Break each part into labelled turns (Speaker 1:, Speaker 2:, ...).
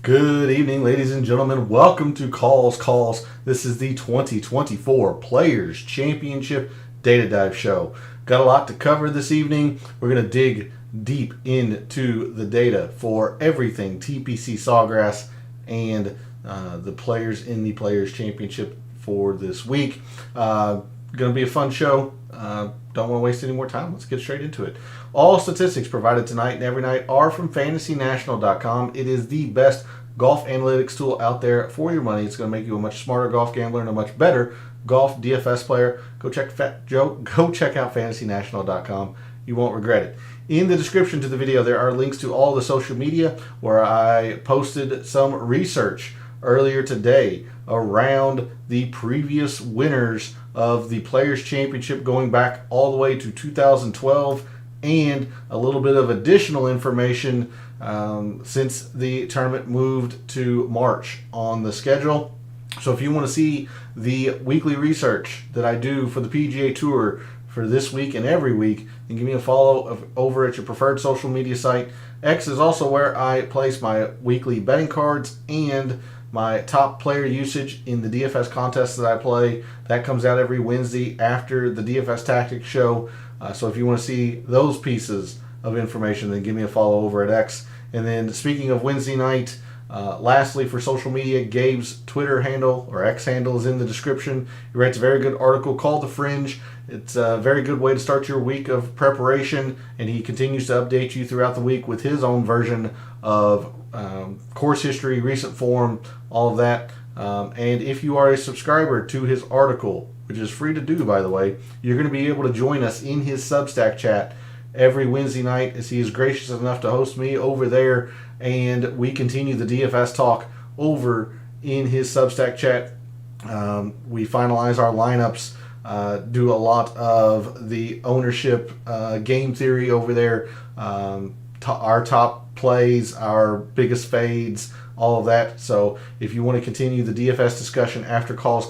Speaker 1: Good evening, ladies and gentlemen. Welcome to Calls. This is the 2024 Players Championship Data Dive Show. Got a lot to cover this evening. We're going to dig deep into the data for everything TPC Sawgrass and the players in the Players Championship for this week. Going to be a fun show. Don't want to waste any more time. Let's get straight into it. All statistics provided tonight and every night are from FantasyNational.com. It is the best golf analytics tool out there for your money. It's going to make you a much smarter golf gambler and a much better golf DFS player. Go check out FantasyNational.com. You won't regret it. In the description to the video, there are links to all the social media where I posted some research earlier today around the previous winners of the Players Championship going back all the way to 2012 and a little bit of additional information since the tournament moved to March on the schedule. So if you want to see the weekly research that I do for the PGA Tour for this week and every week, then give me a follow over at your preferred social media site. X is also where I place my weekly betting cards and my top player usage in the DFS contests that I play. That comes out every Wednesday after the DFS Tactics show. So if you want to see those pieces of information, then give me a follow over at X. And then speaking of Wednesday night, lastly for social media, Gabe's Twitter handle or X handle is in the description. He writes a very good article called The Fringe. It's a very good way to start your week of preparation, and he continues to update you throughout the week with his own version of course history, recent form, all of that. And if you are a subscriber to his article, which is free to do, by the way, you're going to be able to join us in his Substack chat every Wednesday night as he is gracious enough to host me over there, and we continue the DFS talk over in his Substack chat. We finalize our lineups, do a lot of the ownership game theory over there, our top plays, our biggest fades, all of that. So if you want to continue the DFS discussion after calls,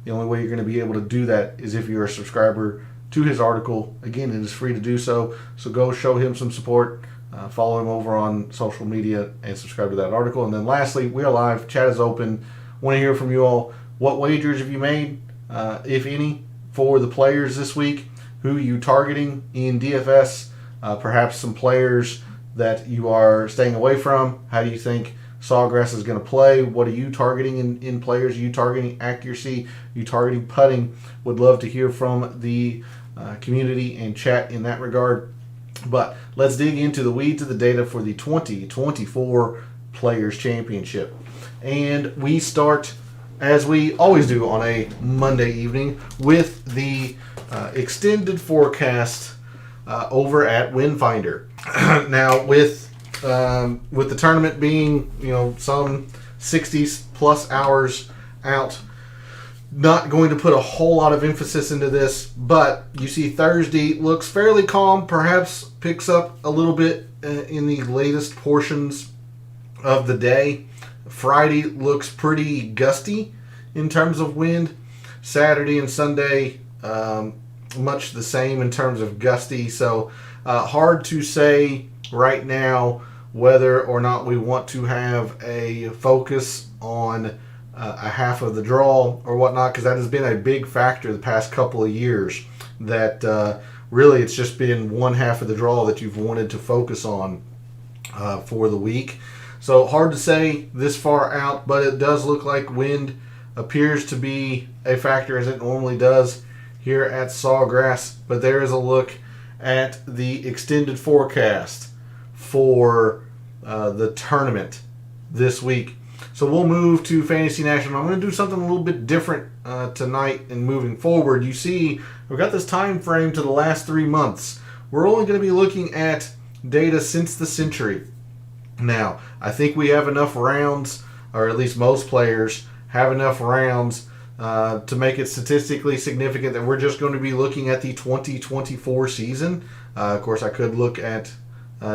Speaker 1: the only way you're going to be able to do that is if you're a subscriber to his article. Again, it is free to do so. So go show him some support. Follow him over on social media and subscribe to that article. And then lastly, we are live. Chat is open. Want to hear from you all. What wagers have you made, if any, for the players this week? Who are you targeting in DFS? Perhaps some players that you are staying away from. How do you think Sawgrass is going to play? What are you targeting in players? Are you targeting accuracy? Are you targeting putting? Would love to hear from the community and chat in that regard. But let's dig into the weeds of the data for the 2024 Players Championship. And we start, as we always do on a Monday evening, with the extended forecast over at Windfinder. Now, with the tournament being, some 60 plus hours out, not going to put a whole lot of emphasis into this, but you see Thursday looks fairly calm, perhaps picks up a little bit in the latest portions of the day. Friday looks pretty gusty in terms of wind. Saturday and Sunday, much the same in terms of gusty. So hard to say right now whether or not we want to have a focus on a half of the draw or whatnot, because that has been a big factor the past couple of years, that really it's just been one half of the draw that you've wanted to focus on for the week. So hard to say this far out, but it does look like wind appears to be a factor as it normally does here at Sawgrass. But there is a look at the extended forecast for the tournament this week. So we'll move to Fantasy National. I'm going to do something a little bit different tonight and moving forward. You see, we've got this time frame to the last 3 months. We're only going to be looking at data since the century. Now, I think we have enough rounds, or at least most players have enough rounds to make it statistically significant that we're just going to be looking at the 2024 season. Of course, I could look at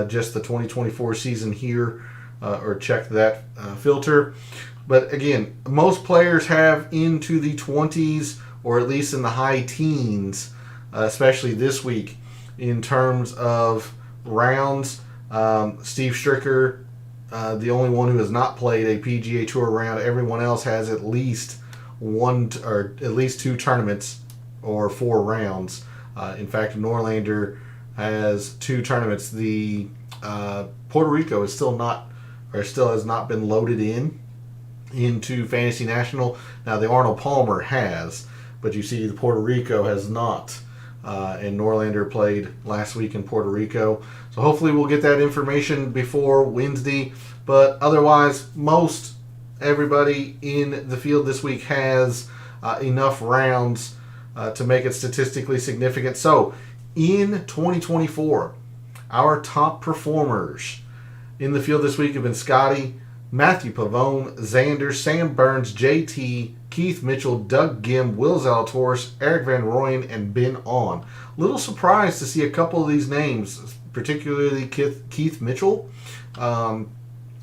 Speaker 1: just the 2024 season here, or check that filter. But again, most players have into the 20s or at least in the high teens, especially this week, in terms of rounds. Steve Stricker the only one who has not played a PGA Tour round. Everyone else has at least or at least 2 tournaments or 4 rounds. In fact, Norlander has 2 tournaments. The Puerto Rico is still has not been loaded into Fantasy National. Now the Arnold Palmer has, but you see the Puerto Rico has not. And Norlander played last week in Puerto Rico. So hopefully we'll get that information before Wednesday. But otherwise, most everybody in the field this week has enough rounds to make it statistically significant. So in 2024, our top performers in the field this week have been Scotty, Matthew Pavone, Xander, Sam Burns, JT, Keith Mitchell, Doug Gim, Will Zalatoris, Eric Van Rooyen, and Ben On. Little surprised to see a couple of these names, particularly Keith Mitchell,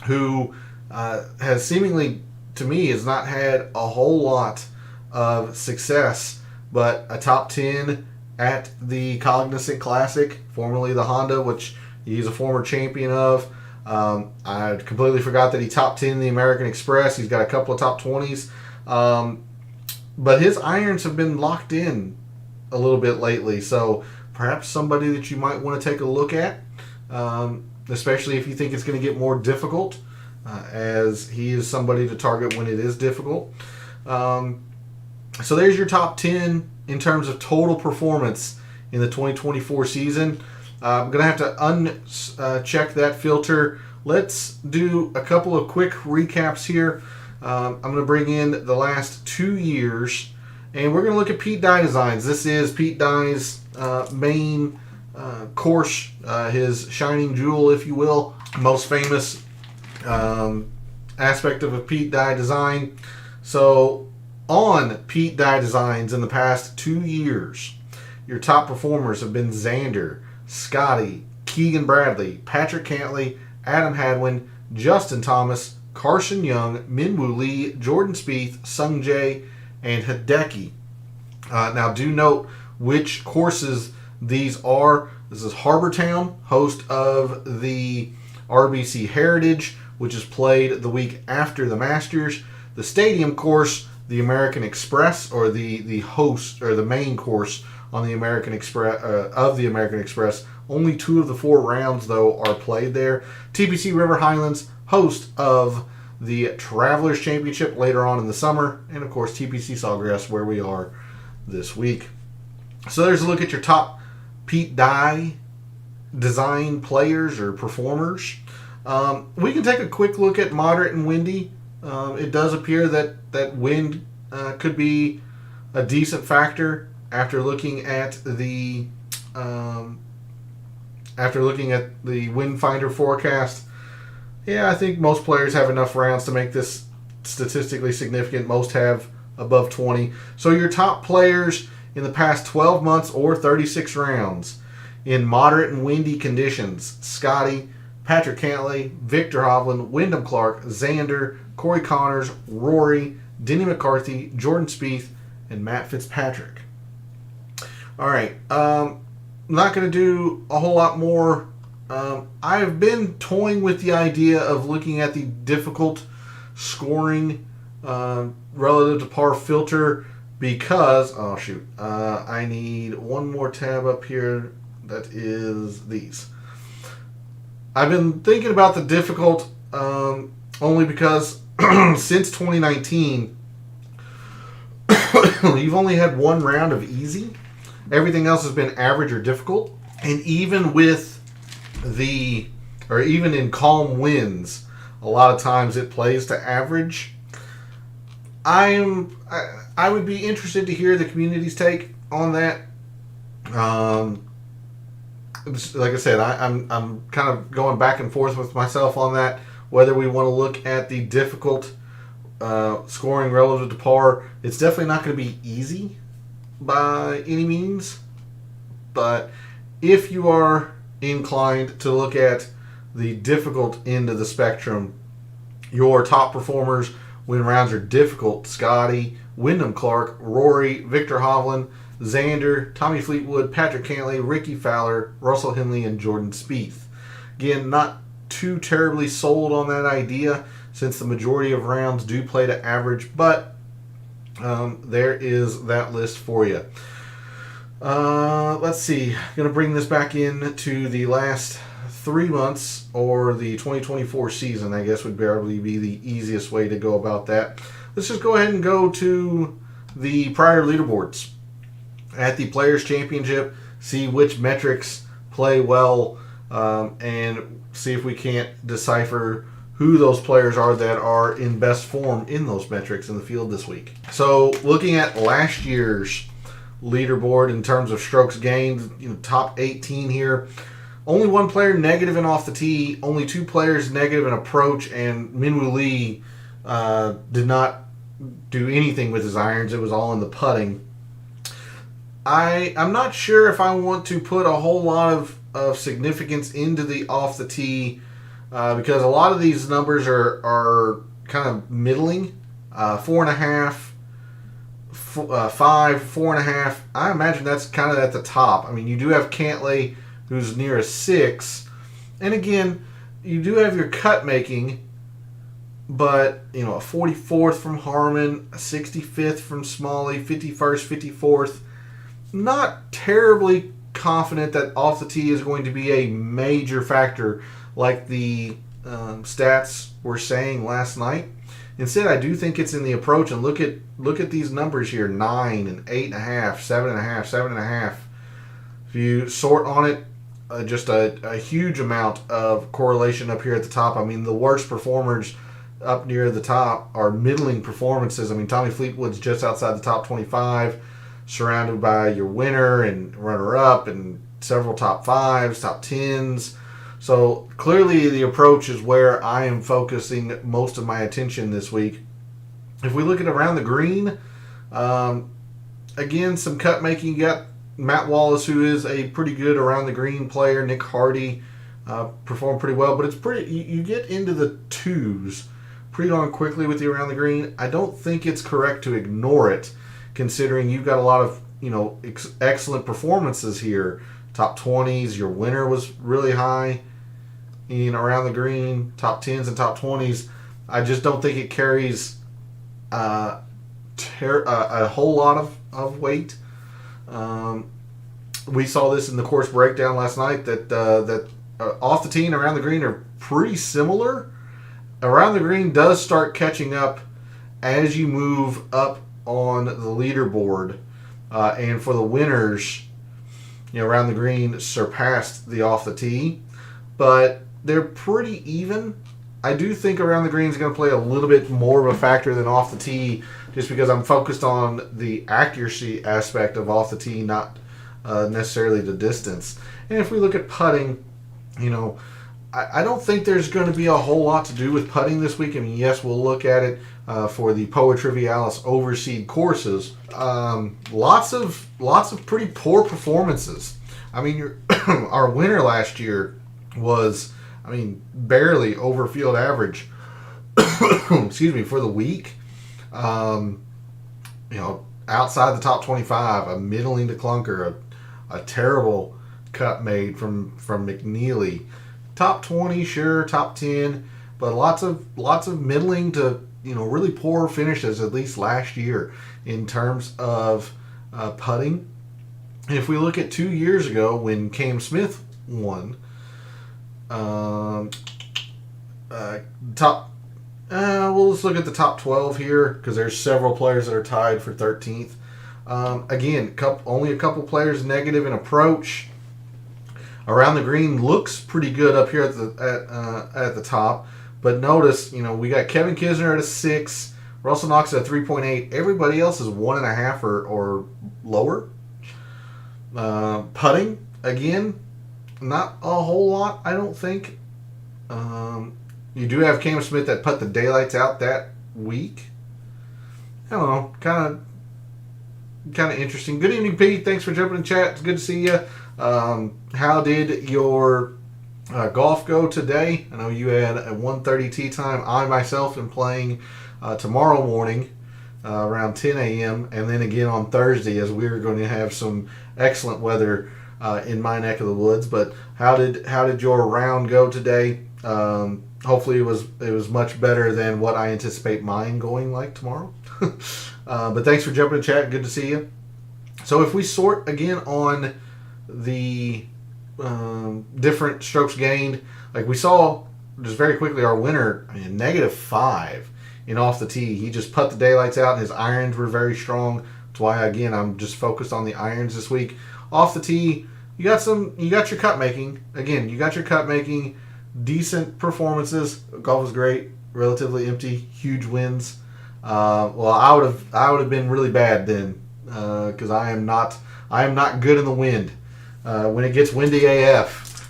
Speaker 1: who has seemingly, to me, has not had a whole lot of success, but a top 10 at the Cognizant Classic, formerly the Honda, which he's a former champion of. I completely forgot that he top 10 the American Express. He's got a couple of top 20s. But his irons have been locked in a little bit lately. So perhaps somebody that you might want to take a look at, especially if you think it's going to get more difficult, as he is somebody to target when it is difficult. So there's your top 10 in terms of total performance in the 2024 season. I'm going to have to uncheck that filter. Let's do a couple of quick recaps here. I'm going to bring in the last 2 years, and we're going to look at Pete Dye Designs. This is Pete Dye's main course, his shining jewel, if you will, most famous aspect of a Pete Dye design. So on Pete Dye Designs in the past 2 years, your top performers have been Xander, Scotty, Keegan Bradley, Patrick Cantley, Adam Hadwin, Justin Thomas, Carson Young, Minwoo Lee, Jordan Spieth, Sung Jae, and Hideki. Now do note which courses these are. This is Harbor Town, host of the RBC Heritage, which is played the week after the Masters. The Stadium course, the American Express, or the host or the main course on the American Express of the American Express. Only 2 of the 4 rounds though are played there. TPC River Highlands, host of the Travelers Championship later on in the summer, and of course TPC Sawgrass, where we are this week. So there's a look at your top Pete Dye design players or performers. We can take a quick look at moderate and windy. It does appear that wind could be a decent factor after looking at the wind finder forecast. Yeah, I think most players have enough rounds to make this statistically significant. Most have above 20. So your top players in the past 12 months or 36 rounds in moderate and windy conditions: Scotty, Patrick Cantley, Victor Hovland, Wyndham Clark, Xander, Corey Connors, Rory, Denny McCarthy, Jordan Spieth, and Matt Fitzpatrick. All right, I'm not going to do a whole lot more. I've been toying with the idea of looking at the difficult scoring relative to par filter because, I need one more tab up here. That is these. I've been thinking about the difficult only because since 2019, you've only had 1 round of easy. Everything else has been average or difficult. And even even in calm winds, a lot of times it plays to average. I would be interested to hear the community's take on that. Like I said, I'm kind of going back and forth with myself on that, whether we want to look at the difficult scoring relative to par. It's definitely not going to be easy by any means, but if you are inclined to look at the difficult end of the spectrum, your top performers when rounds are difficult: Scotty, Wyndham Clark, Rory, Victor Hovland, Xander, Tommy Fleetwood, Patrick Cantley, Ricky Fowler, Russell Henley, and Jordan Spieth. Again, not too terribly sold on that idea since the majority of rounds do play to average, but there is that list for you. Let's see. Going to bring this back in to the last 3 months, or the 2024 season, I guess would probably be the easiest way to go about that. Let's just go ahead and go to the prior leaderboards at the Players' Championship, see which metrics play well, and see if we can't decipher who those players are that are in best form in those metrics in the field this week. So looking at last year's leaderboard in terms of strokes gained, top 18 here. Only one player negative in off the tee, only 2 players negative in approach, and Minwoo Lee did not do anything with his irons. It was all in the putting. I'm not sure if I want to put a whole lot of significance into the off the tee because a lot of these numbers are kind of middling. 4.5, 5, 4.5. I imagine that's kind of at the top. I mean, you do have Cantlay, who's near a 6. And again, you do have your cut making, but, a 44th from Harmon, a 65th from Smalley, 51st, 54th. Not terribly confident that off the tee is going to be a major factor like the stats were saying last night. Instead, I do think it's in the approach, and look at these numbers here: 9 and 8.5, 7.5, 7.5. If you sort on it, just a huge amount of correlation up here at the top. I mean, the worst performers up near the top are middling performances. I mean, Tommy Fleetwood's just outside the top 25, surrounded by your winner and runner-up and several top 5s, top 10s. So clearly the approach is where I am focusing most of my attention this week. If we look at around the green, again, some cut making. You got Matt Wallace, who is a pretty good around the green player. Nick Hardy performed pretty well, but it's pretty. You get into the 2s pretty darn quickly with the around the green. I don't think it's correct to ignore it, considering you've got a lot of excellent performances here. Top 20s. Your winner was really high in around the green. Top 10s and top 20s. I just don't think it carries a whole lot of weight. We saw this in the course breakdown last night that off the tee and around the green are pretty similar. Around the green does start catching up as you move up on the leaderboard, and for the winners, around the green surpassed the off the tee, but they're pretty even. I do think around the green is going to play a little bit more of a factor than off the tee, just because I'm focused on the accuracy aspect of off the tee, not necessarily the distance. And if we look at putting, I don't think there's going to be a whole lot to do with putting this week. I mean, yes, we'll look at it for the Poa Trivialis overseed courses. Lots of pretty poor performances. I mean, our winner last year was, barely over field average. Excuse me, for the week. Outside the top 25, a middling to clunker, a terrible cut made from McNeely. Top 20, sure, top 10, but lots of middling to really poor finishes, at least last year, in terms of putting. And if we look at 2 years ago when Cam Smith won, let's look at the top 12 here, because there's several players that are tied for 13th. Again, only a couple players negative in approach. Around the green looks pretty good up here at the top, but notice, we got Kevin Kisner at a 6, Russell Knox at a 3.8. Everybody else is 1.5 or lower. Putting, again, not a whole lot, I don't think. You do have Cam Smith that put the daylights out that week. I don't know, kind of interesting. Good evening, Pete. Thanks for jumping in chat. It's good to see you. How did your golf go today? I know you had a 1:30 tee time. I myself am playing tomorrow morning around 10 a.m. and then again on Thursday, as we're going to have some excellent weather in my neck of the woods. But how did your round go today? Hopefully it was much better than what I anticipate mine going like tomorrow. But thanks for jumping in chat. Good to see you. So if we sort again on the different strokes gained, like we saw just very quickly, our winner, -5 in off the tee. He just put the daylights out, and his irons were very strong. That's why, again, I'm just focused on the irons this week. Off the tee, you got your cut making. Again, you got your cut making. Decent performances. Golf was great. Relatively empty. Huge wins. Well, I would have been really bad then, because I am not good in the wind. When it gets windy AF,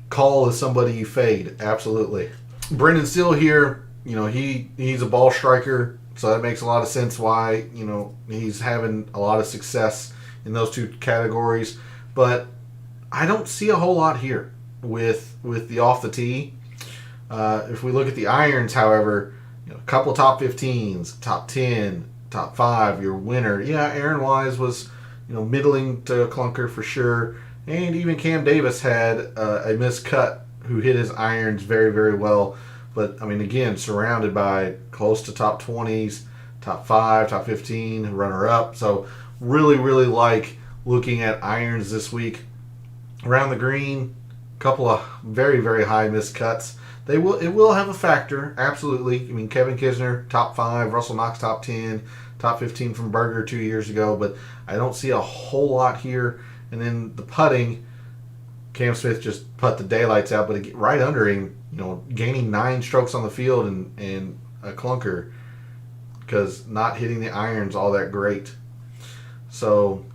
Speaker 1: call is somebody you fade. Absolutely. Brendan Steele here. He's a ball striker, so that makes a lot of sense why he's having a lot of success in those two categories. But I don't see a whole lot here with the off the tee. If we look at the irons, however, a couple top 15s, top 10, top 5, your winner. Yeah, Aaron Wise was middling to a clunker for sure, and even Cam Davis had a miscut who hit his irons very, very well. But again, surrounded by close to top 20s, top 5, top 15, runner up. So really, really like looking at irons this week. Around the green, a couple of very, very high miscuts. It will have a factor, absolutely. Kevin Kisner, top 5, Russell Knox, top 10, top 15 from Berger 2 years ago, but I don't see a whole lot here. And then the putting, Cam Smith just put the daylights out, but right under him, gaining 9 strokes on the field and a clunker because not hitting the irons all that great. So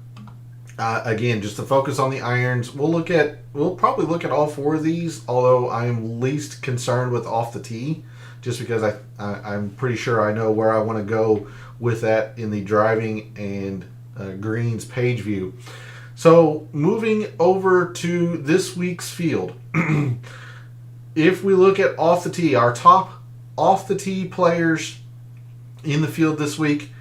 Speaker 1: again, just to focus on the irons, we'll probably look at all 4 of these, although I am least concerned with off the tee, just because I'm pretty sure I know where I want to go with that in the driving and greens page view. So moving over to this week's field, if we look at off the tee, our top off the tee players in the field this week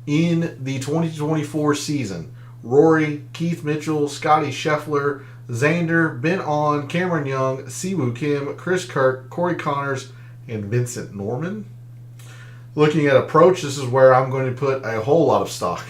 Speaker 1: in the 2024 season: Rory, Keith Mitchell, Scotty Scheffler, Xander, Ben On, Cameron Young, Siwoo Kim, Chris Kirk, Corey Connors, and Vincent Norman. Looking at approach, this is where I'm going to put a whole lot of stock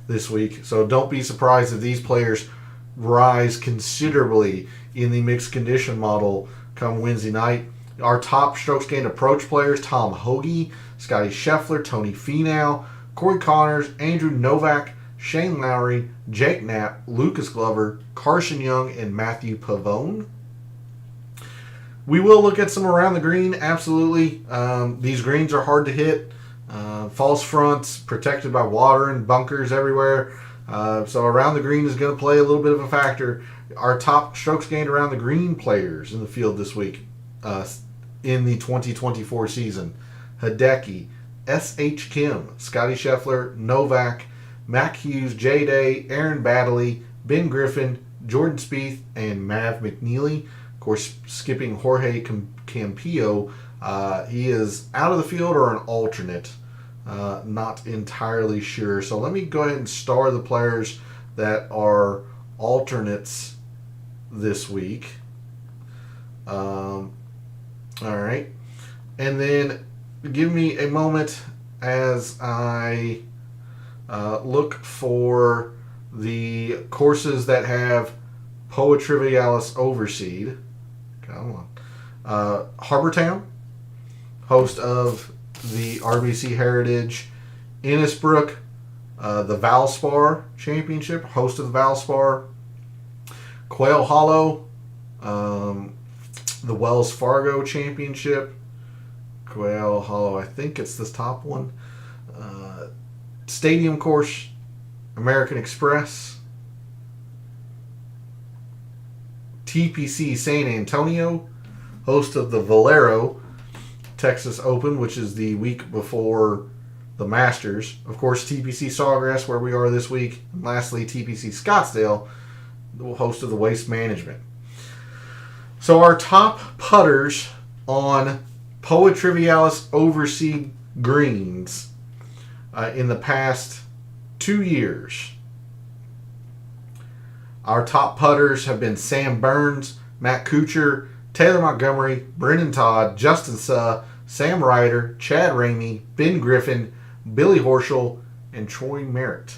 Speaker 1: this week. So don't be surprised if these players rise considerably in the mixed condition model come Wednesday night. Our top strokes gained approach players: Tom Hoge, Scotty Scheffler, Tony Finau, Corey Connors, Andrew Novak, Shane Lowry, Jake Knapp, Lucas Glover, Carson Young, and Matthew Pavone. We will look at some around the green, absolutely. These greens are hard to hit. False fronts, protected by water and bunkers everywhere. So around the green is going to play a little bit of a factor. Our top strokes gained around the green players in the field this week in the 2024 season: Hideki, S.H. Kim, Scotty Scheffler, Novak, Mac Hughes, J. Day, Aaron Baddeley, Ben Griffin, Jordan Spieth, and Mav McNeely. Of course, skipping Jorge Campillo. He is out of the field or an alternate. Not entirely sure. So let me go ahead and star the players that are alternates this week. All right. And then give me a moment as I look for the courses that have Poa Trivialis overseed. Come on. Harbortown, host of the RBC Heritage. Innisbrook, the Valspar Championship, host of the Valspar. Quail Hollow, the Wells Fargo Championship. Quail Hollow, I think it's this top one. Stadium Course, American Express. TPC San Antonio, host of the Valero Texas Open, which is the week before the Masters. Of course, TPC Sawgrass, where we are this week. And lastly, TPC Scottsdale, the host of the Waste Management. So our top putters on Poa Trivialis overseed greens in the past 2 years. Our top putters have been Sam Burns, Matt Kuchar, Taylor Montgomery, Brendan Todd, Justin Suh, Sam Ryder, Chad Ramey, Ben Griffin, Billy Horschel, and Troy Merritt.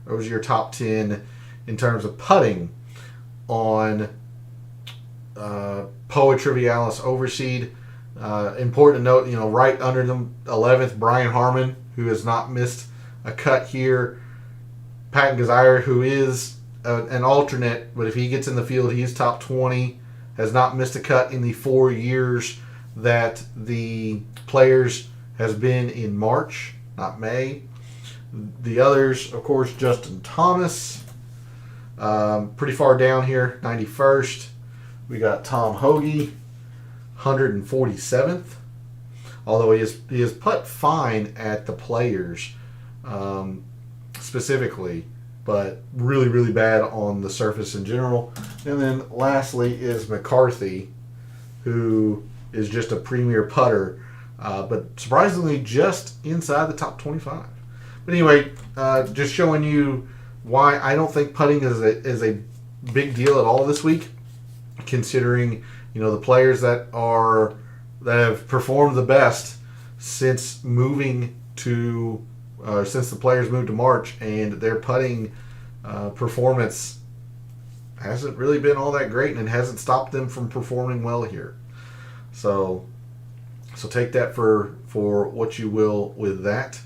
Speaker 1: Those are your top 10 in terms of putting on Poa Trivialis Overseed. Important to note, right under them, 11th, Brian Harmon, who has not missed a cut here. Patton Gazzire, who is an alternate, but if he gets in the field, he's top 20. Has not missed a cut in the 4 years that the Players has been in March, not May. The others, of course, Justin Thomas, pretty far down here, 91st. We got Tom Hoagie, 147th. Although he is putt fine at the Players specifically, but really, really bad on the surface in general. And then lastly is McCarthy, who is just a premier putter, but surprisingly just inside the top 25. But anyway, just showing you why I don't think putting is a big deal at all this week, considering the players that have performed the best since moving to since the Players moved to March, and their putting performance hasn't really been all that great, and it hasn't stopped them from performing well here. So take that for what you will with that.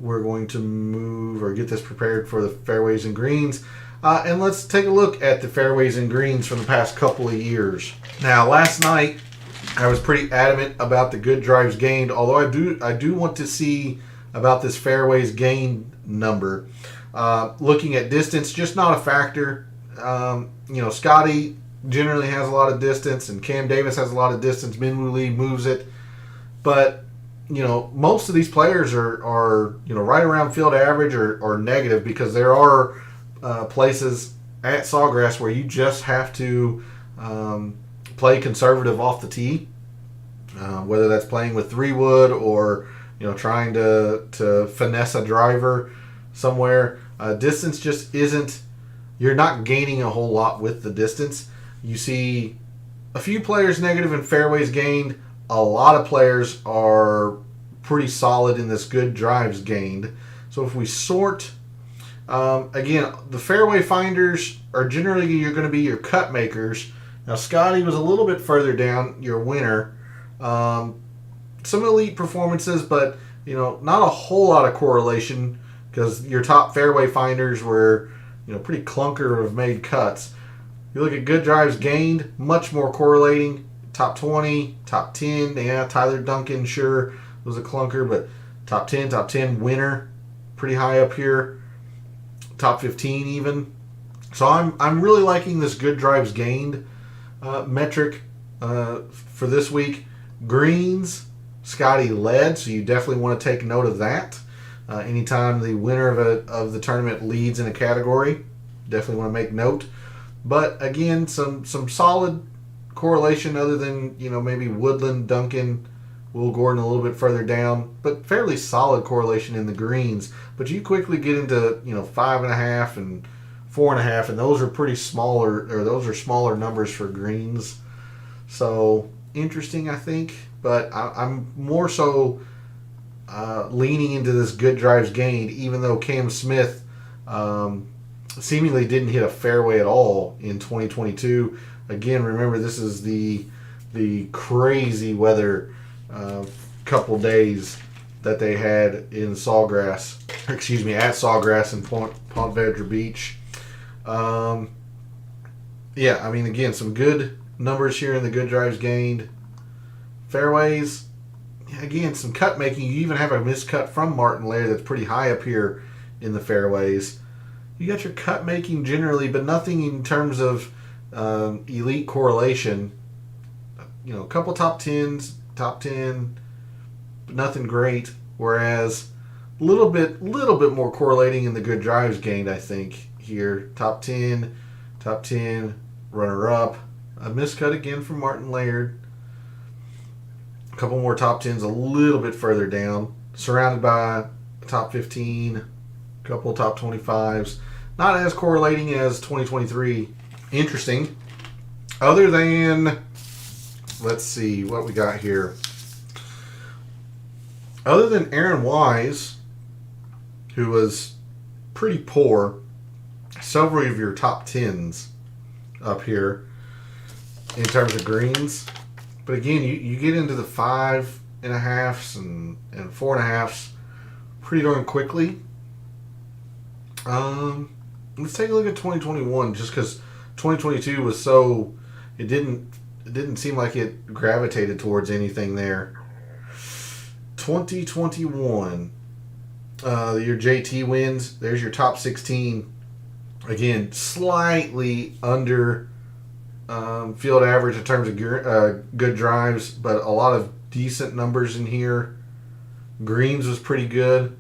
Speaker 1: We're going to move or get this prepared for the fairways and greens. And let's take a look at the fairways and greens from the past couple of years. Now, last night, I was pretty adamant about the good drives gained, although I do want to see about this fairways gained number. Looking at distance, just not a factor. Scotty generally has a lot of distance, and Cam Davis has a lot of distance. Minwoo Lee moves it. But, most of these players are right around field average or negative, because there are places at Sawgrass where you just have to play conservative off the tee, whether that's playing with 3-wood or trying to finesse a driver somewhere. Distance just isn't. You're not gaining a whole lot with the distance. You see a few players negative in fairways gained. A lot of players are pretty solid in this good drives gained. So if we sort. Again, the fairway finders are generally you're going to be your cut makers. Now, Scotty was a little bit further down, your winner. Some elite performances, but not a whole lot of correlation, because your top fairway finders were pretty clunker of made cuts. You look at good drives gained, much more correlating. Top 20, top 10, yeah, Tyler Duncan sure was a clunker, but top 10 winner, pretty high up here. Top 15 even. So I'm really liking this good drives gained metric for this week. Greens, Scotty led, so you definitely want to take note of that. Anytime the winner of the tournament leads in a category, definitely want to make note. But again, some solid correlation other than maybe Woodland, Duncan, Will Gordon a little bit further down, but fairly solid correlation in the greens. But you quickly get into 5.5 and 4.5, and those are pretty smaller, or those are smaller numbers for greens. So interesting, I think. But I'm more so leaning into this good drives gained, even though Cam Smith seemingly didn't hit a fairway at all in 2022. Again, remember, this is the crazy weather couple days that they had in Sawgrass, at Sawgrass and Ponte Vedra Beach. Again, some good numbers here in the good drives gained. Fairways, again, some cut making. You even have a miscut from Martin Laird that's pretty high up here in the fairways. You got your cut making generally, but nothing in terms of elite correlation. A couple top 10s, top 10, but nothing great. Whereas a little bit more correlating in the good drives gained, I think, here. Top 10, runner up. A miscut again from Martin Laird. A couple more top 10s a little bit further down. Surrounded by top 15, a couple top 25s. Not as correlating as 2023. Interesting. Other than let's see what we got here. Other than Aaron Wise, who was pretty poor, several of your top 10s up here in terms of greens. But again, you get into the 5.5s and 4.5s pretty darn quickly. Let's take a look at 2021, just because 2022 was so, it didn't seem like it gravitated towards anything there. 2021, your JT wins. There's your top 16. Again, slightly under field average in terms of good drives, but a lot of decent numbers in here. Greens was pretty good.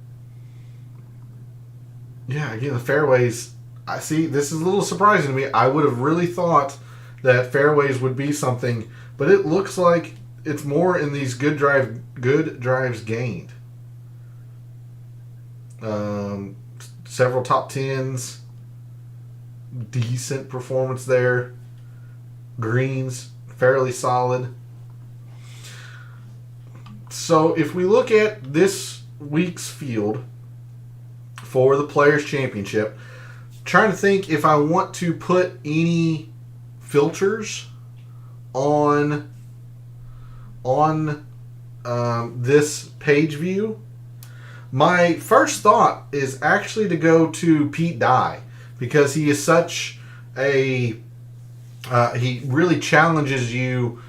Speaker 1: Yeah, again, the fairways, I see, this is a little surprising to me. I would have really thought that fairways would be something, but it looks like it's more in these good drives gained. Several top 10s. Decent performance there. Greens, fairly solid. So if we look at this week's field for the Players' Championship, trying to think if I want to put any filters on this page view. My first thought is actually to go to Pete Dye, because he is such a he really challenges you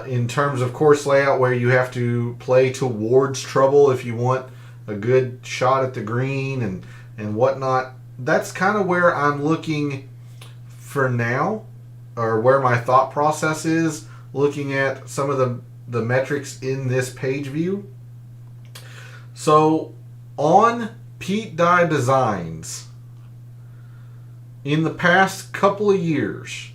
Speaker 1: in terms of course layout, where you have to play towards trouble if you want a good shot at the green and whatnot. That's kind of where I'm looking for now, or where my thought process is, looking at some of the metrics in this page view. So on Pete Dye Designs, in the past couple of years,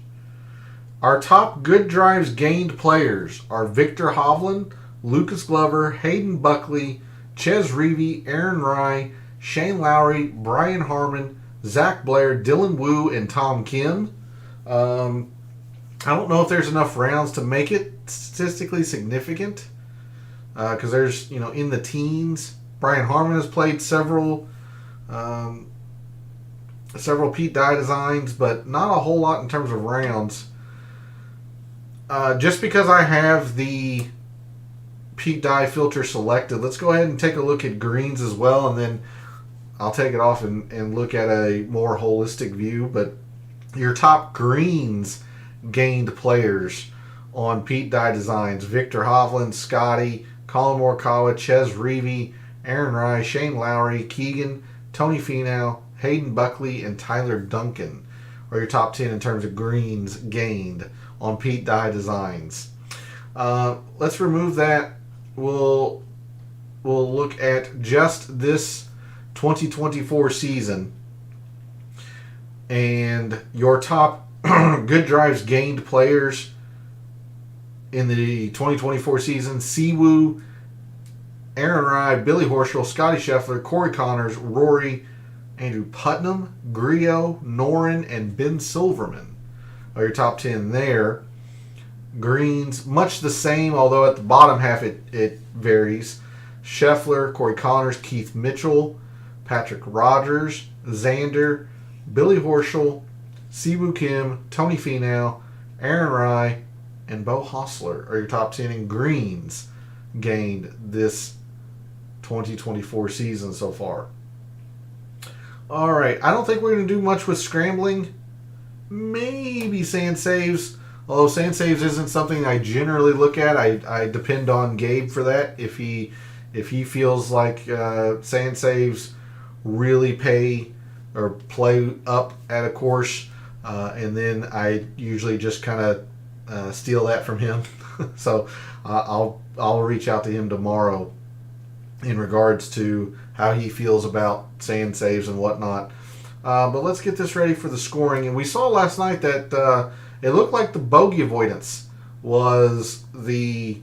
Speaker 1: our top good drives gained players are Victor Hovland, Lucas Glover, Hayden Buckley, Ches Reavie, Aaron Rai, Shane Lowry, Brian Harmon, Zach Blair, Dylan Wu, and Tom Kim. I don't know if there's enough rounds to make it statistically significant, because there's, in the teens. Brian Harmon has played several Pete Dye Designs, but not a whole lot in terms of rounds. Just because I have the Pete Dye filter selected, let's go ahead and take a look at greens as well, and then I'll take it off and look at a more holistic view. But your top greens gained players on Pete Dye Designs: Victor Hovland, Scotty, Colin Morikawa, Ches Reavie, Aaron Rai, Shane Lowry, Keegan, Tony Finau, Hayden Buckley, and Tyler Duncan are your top 10 in terms of greens gained on Pete Dye Designs. Let's remove that. We'll look at just this 2024 season, and your top good drives gained players in the 2024 season: Siwoo, Aaron Rai, Billy Horschel, Scotty Scheffler, Corey Connors, Rory, Andrew Putnam, Griot, Noren, and Ben Silverman are your top 10 there. Greens, much the same, although at the bottom half it varies. Scheffler, Corey Connors, Keith Mitchell, Patrick Rogers, Xander, Billy Horschel, Siwoo Kim, Tony Finau, Aaron Rai, and Beau Hossler are your top 10 in greens gained this 2024 season so far. All right, I don't think we're going to do much with scrambling. Maybe sand saves, although sand saves isn't something I generally look at. I depend on Gabe for that. If he feels like sand saves really pay or play up at a course, and then I usually just kind of steal that from him. So I'll reach out to him tomorrow in regards to how he feels about sand saves and whatnot. But let's get this ready for the scoring. And we saw last night that it looked like the bogey avoidance was the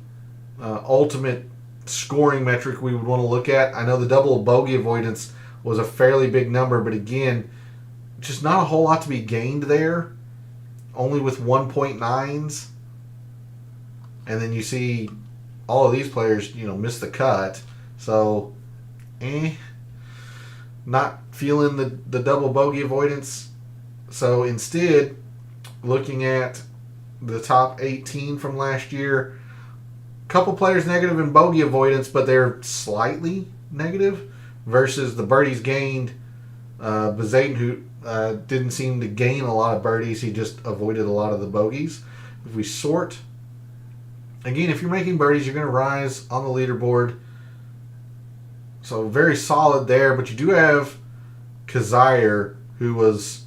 Speaker 1: ultimate scoring metric we would want to look at. I know the double bogey avoidance was a fairly big number, but again, just not a whole lot to be gained there. Only with 1.9s. and then you see all of these players, miss the cut. So, not feeling the double bogey avoidance. So instead, looking at the top 18 from last year, a couple players negative in bogey avoidance, but they're slightly negative, versus the birdies gained. Bezaden, who didn't seem to gain a lot of birdies, he just avoided a lot of the bogeys. If we sort, again, if you're making birdies, you're going to rise on the leaderboard. So very solid there, but you do have Kazire, who was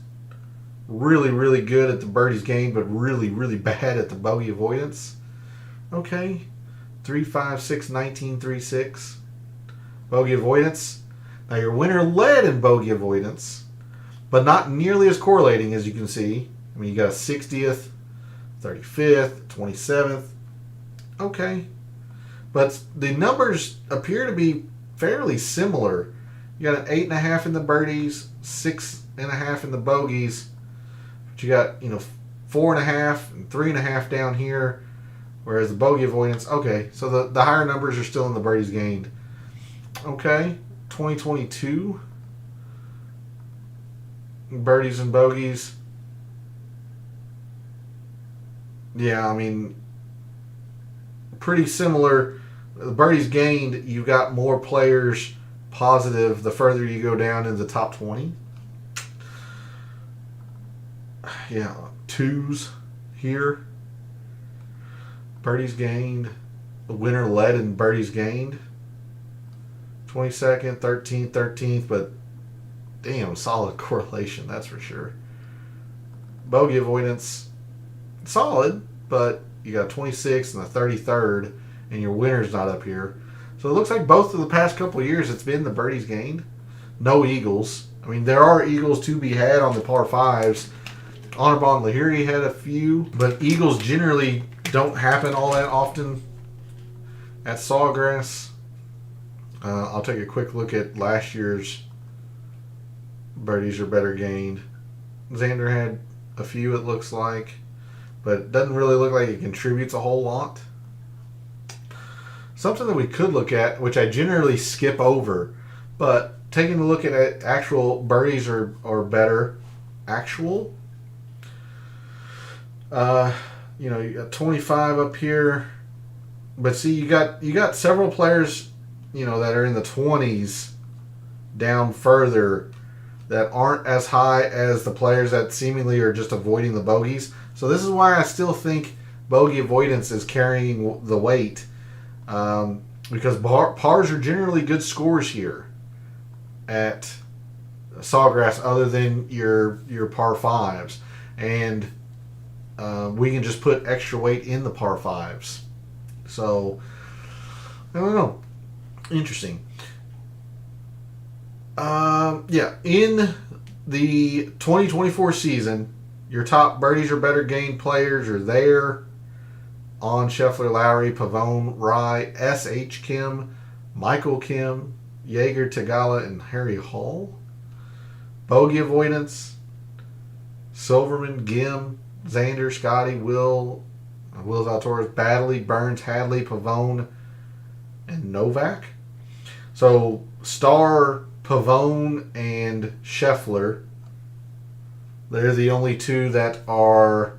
Speaker 1: really, really good at the birdies gained, but really, really bad at the bogey avoidance. Okay, 3, 5, 6, 19, 3, 6. Bogey avoidance. Now your winner led in bogey avoidance, but not nearly as correlating as you can see. I mean, you got a 60th, 35th, 27th. Okay, but the numbers appear to be fairly similar. You got an 8.5 in the birdies, 6.5 in the bogeys. But you got 4.5 and 3.5 down here, whereas the bogey avoidance. Okay, so the higher numbers are still in the birdies gained. Okay, 2022 birdies and bogeys. Yeah, I mean, pretty similar. The birdies gained, you've got more players positive the further you go down in the top 20. Yeah, 2s here. Birdies gained. The winner led in birdies gained. 22nd, 13th, 13th, but damn, solid correlation, that's for sure. Bogey avoidance, solid, but you got 26th and the 33rd, and your winner's not up here. So it looks like both of the past couple of years it's been the birdies gained. No eagles. I mean, there are eagles to be had on the par 5s. Honorbon Lahiri had a few, but eagles generally don't happen all that often at Sawgrass. I'll take a quick look at last year's birdies are better gained. Xander had a few, it looks like, but it doesn't really look like it contributes a whole lot. Something that we could look at, which I generally skip over, but taking a look at actual birdies are better. Actual. You got 25 up here, but see, you got several players, that are in the 20s down further that aren't as high as the players that seemingly are just avoiding the bogeys. So this is why I still think bogey avoidance is carrying the weight, because pars are generally good scores here at Sawgrass, other than your par 5s, and we can just put extra weight in the par 5s. So I don't know. Interesting. In the 2024 season, your top birdies or better gained players are there. On Scheffler, Lowry, Pavone, Rye, S.H. Kim, Michael Kim, Jaeger, Tagala, and Harry Hall. Bogey avoidance, Silverman, Gim, Xander, Scotty, Will Zalatoris, Baddeley, Burns, Hadley, Pavone, and Novak. So Starr, Pavone, and Scheffler, they're the only two that are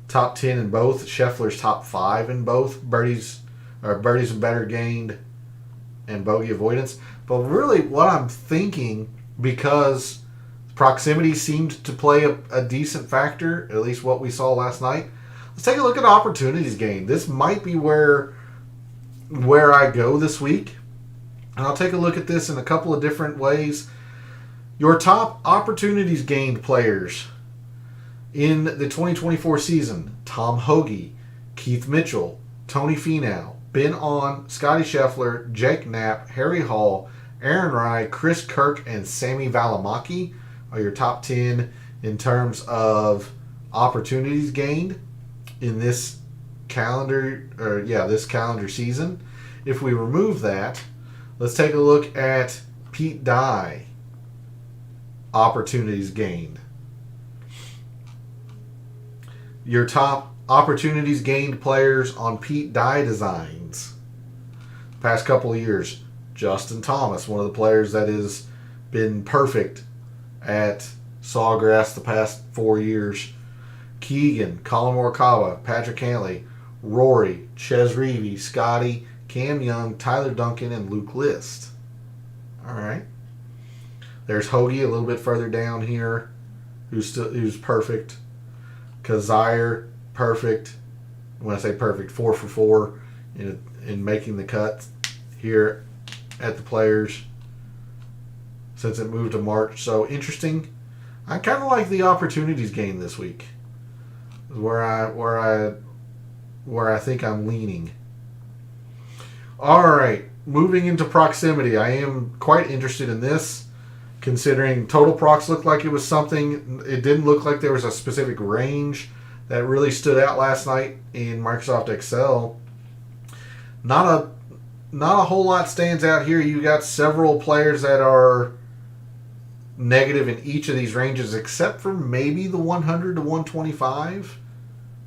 Speaker 1: top 10 in both. Scheffler's top 5 in both birdies and better gained and bogey avoidance. But really what I'm thinking, because proximity seemed to play a decent factor, at least what we saw last night, let's take a look at opportunities gained. This might be where I go this week. And I'll take a look at this in a couple of different ways. Your top opportunities gained players in the 2024 season: Tom Hoagie, Keith Mitchell, Tony Finau, Ben On, Scotty Scheffler, Jake Knapp, Harry Hall, Aaron Rai, Chris Kirk, and Sammy Valimaki are your top 10 in terms of opportunities gained in this calendar season. If we remove that, let's take a look at Pete Dye opportunities gained. Your top opportunities gained players on Pete Dye designs. Past couple of years, Justin Thomas, one of the players that has been perfect at Sawgrass the past 4 years. Keegan, Colin Morikawa, Patrick Cantlay, Rory, Ches Reavie, Scotty, Cam Young, Tyler Duncan, and Luke List. All right. There's Hoagie a little bit further down here, who's perfect. Kazire, perfect. When I say perfect, 4 for 4 in making the cut here at the Players since it moved to March. So interesting. I kind of like the opportunities gained this week. Is where I think I'm leaning. All right, moving into proximity. I am quite interested in this, considering total procs looked like it was something. It didn't look like there was a specific range that really stood out last night in Microsoft Excel. Not a whole lot stands out here. You got several players that are negative in each of these ranges, except for maybe the 100 to 125.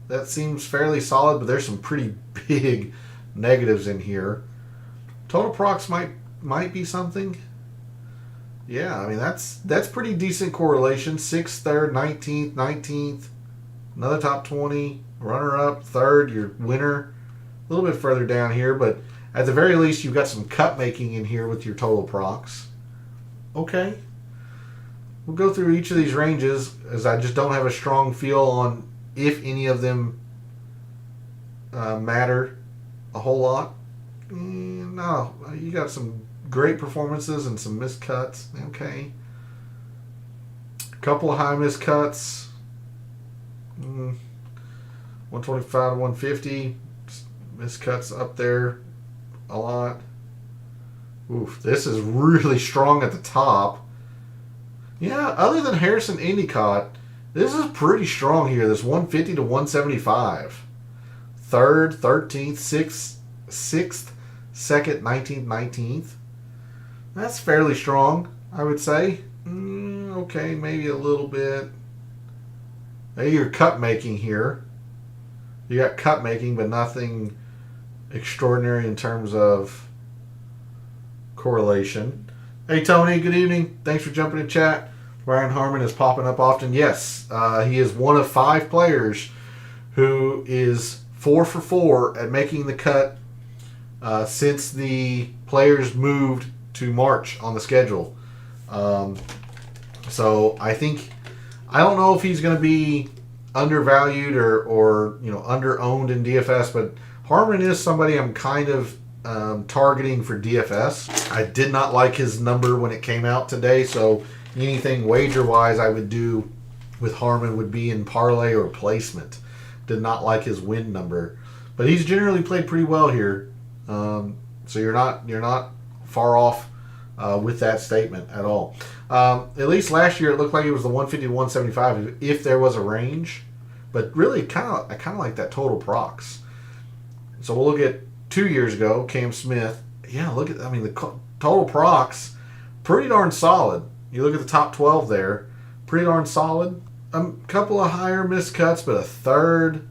Speaker 1: That seems fairly solid, but there's some pretty big negatives in here. Total procs might be something. Yeah, I mean that's pretty decent correlation. 6th, 3rd, 19th, 19th, another top 20, runner-up, 3rd, your winner. A little bit further down here, but at the very least, you've got some cut making in here with your total procs. Okay. We'll go through each of these ranges, as I just don't have a strong feel on if any of them matter a whole lot. No, you got some great performances and some missed cuts. Okay. A couple of high missed cuts. 125 to 150. Missed cuts up there a lot. Oof, this is really strong at the top. Yeah, other than Harrison Endicott, this is pretty strong here. This 150 to 175. 3rd, 13th, 6th, 2nd, 19th, 19th. That's fairly strong, I would say. Okay, maybe a little bit. Maybe you're cut making here. You got cut making, but nothing extraordinary in terms of correlation. Hey Tony, good evening. Thanks for jumping in chat. Ryan Harmon is popping up often. Yes, he is one of 5 players who is 4 for 4 at making the cut since the Players moved to March on the schedule. So I don't know if he's going to be undervalued or under-owned in DFS, but Harmon is somebody I'm kind of targeting for DFS. I did not like his number when it came out today, so anything wager-wise I would do with Harmon would be in parlay or placement. Did not like his win number, but he's generally played pretty well here. So you're not far off with that statement at all. At least last year it looked like it was the 150 to 175 if there was a range, but really I kind of like that total procs. So we'll look at 2 years ago, Cam Smith. Yeah, the total procs, pretty darn solid. You look at the top 12 there, pretty darn solid. A couple of higher missed cuts, but a 3rd,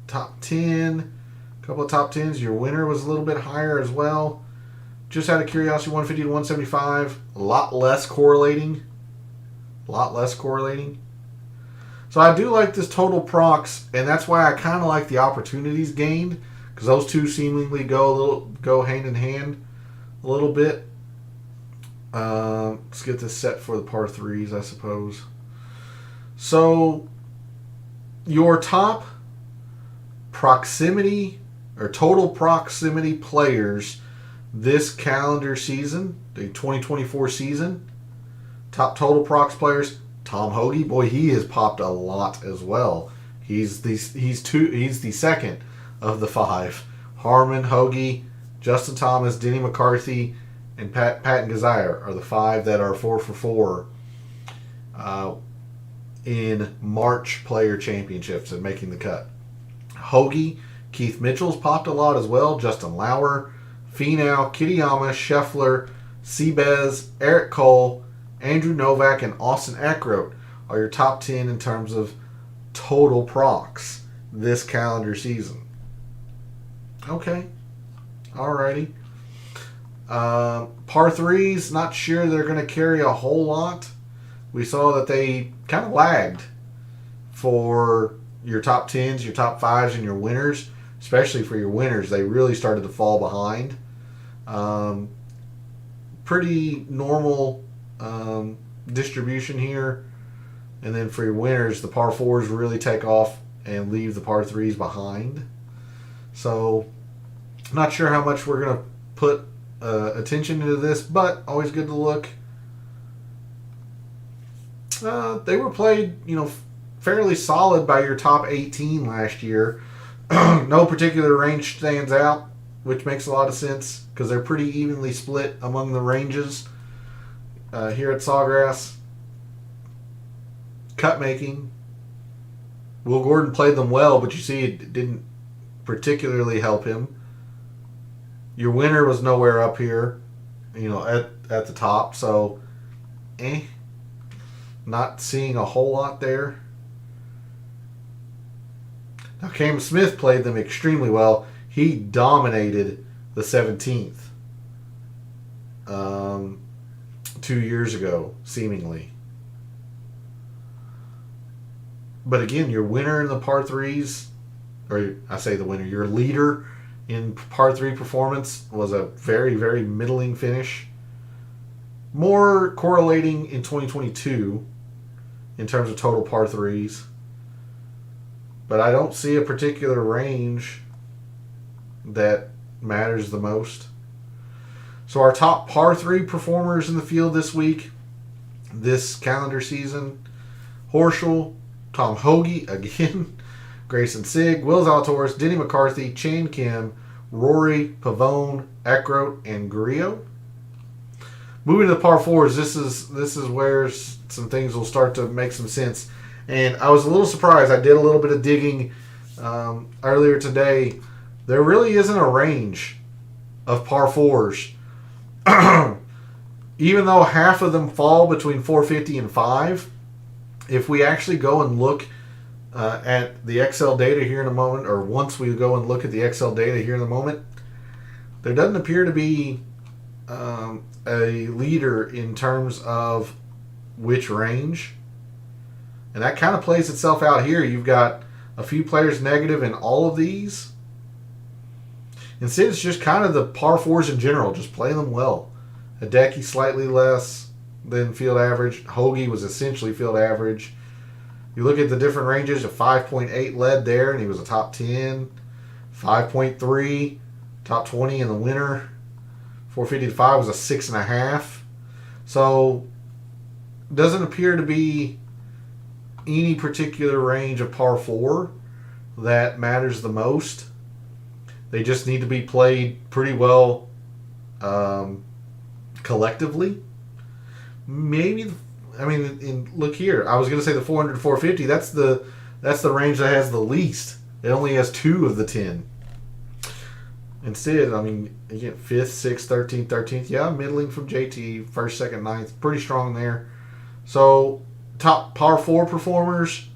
Speaker 1: top 10, a couple of top 10s. Your winner was a little bit higher as well. Just out of curiosity, 150 to 175, a lot less correlating. So I do like this total procs, and that's why I kind of like the opportunities gained, because those two seemingly go hand in hand a little bit. Let's get this set for the par 3s, I suppose. So your top proximity or total proximity players this calendar season, the 2024 season, top total procs players, Tom Hoagie, boy, he has popped a lot as well. He's the second of the 5. Harmon, Hoagie, Justin Thomas, Denny McCarthy, and Patton Kazire are the 5 that are 4 for 4 in March Player Championships and making the cut. Hoagie, Keith Mitchell's popped a lot as well. Justin Lauer, Finau, Kitayama, Scheffler, Seabez, Eric Cole, Andrew Novak, and Austin Eckroat are your top 10 in terms of total procs. this calendar season. Okay. Alrighty. Par threes, not sure they're going to carry a whole lot. We saw that they kind of lagged for your top 10s, your top 5s, and your winners. Especially for your winners, they really started to fall behind. Pretty normal distribution here. And then for your winners, the par 4s really take off and leave the par 3s behind. So, not sure how much we're going to put attention into this, but always good to look. They were played, fairly solid by your top 18 last year. No particular range stands out, which makes a lot of sense because they're pretty evenly split among the ranges here at Sawgrass. Cut making. Will Gordon played them well, but you see it didn't particularly help him. Your winner was nowhere up here, at the top, so not seeing a whole lot there. Now, Cam Smith played them extremely well. He dominated the 17th 2 years ago, seemingly. But again, your winner in the par 3s, or I say the winner, your leader in par 3 performance was a very, very middling finish. More correlating in 2022 in terms of total par 3s. But I don't see a particular range that matters the most. So our top par 3 performers in the field this week, this calendar season: Horschel, Tom Hoagie again, Grayson Sigg, Will Zalatoris, Denny McCarthy, Chan Kim, Rory, Pavone, Eckroat, and Grillo. Moving to the par 4s, this is where some things will start to make some sense. And I was a little surprised. I did a little bit of digging earlier today. There really isn't a range of par 4s. Even though half of them fall between 450 and 5, if we actually go and look at the Excel data here in a moment, or once we go and look at the Excel data here in a moment, there doesn't appear to be a leader in terms of which range. And that kind of plays itself out here. You've got a few players negative in all of these. Instead, it's just kind of the par 4s in general. Just play them well. Hideki slightly less than field average. Hoagie was essentially field average. You look at the different ranges. A 5.8 led there, and he was a top 10. 5.3, top 20 in the winner. 455 was a 6.5. So, doesn't appear to be any particular range of par 4 that matters the most. They just need to be played pretty well collectively. Maybe, look here. I was going to say the 400 to 450. That's the range that has the least. It only has 2 of the 10. Instead, you get 5th, 6th, 13th, 13th. Yeah, middling from JT. 1st, 2nd, 9th. Pretty strong there. So, top par 4 performers: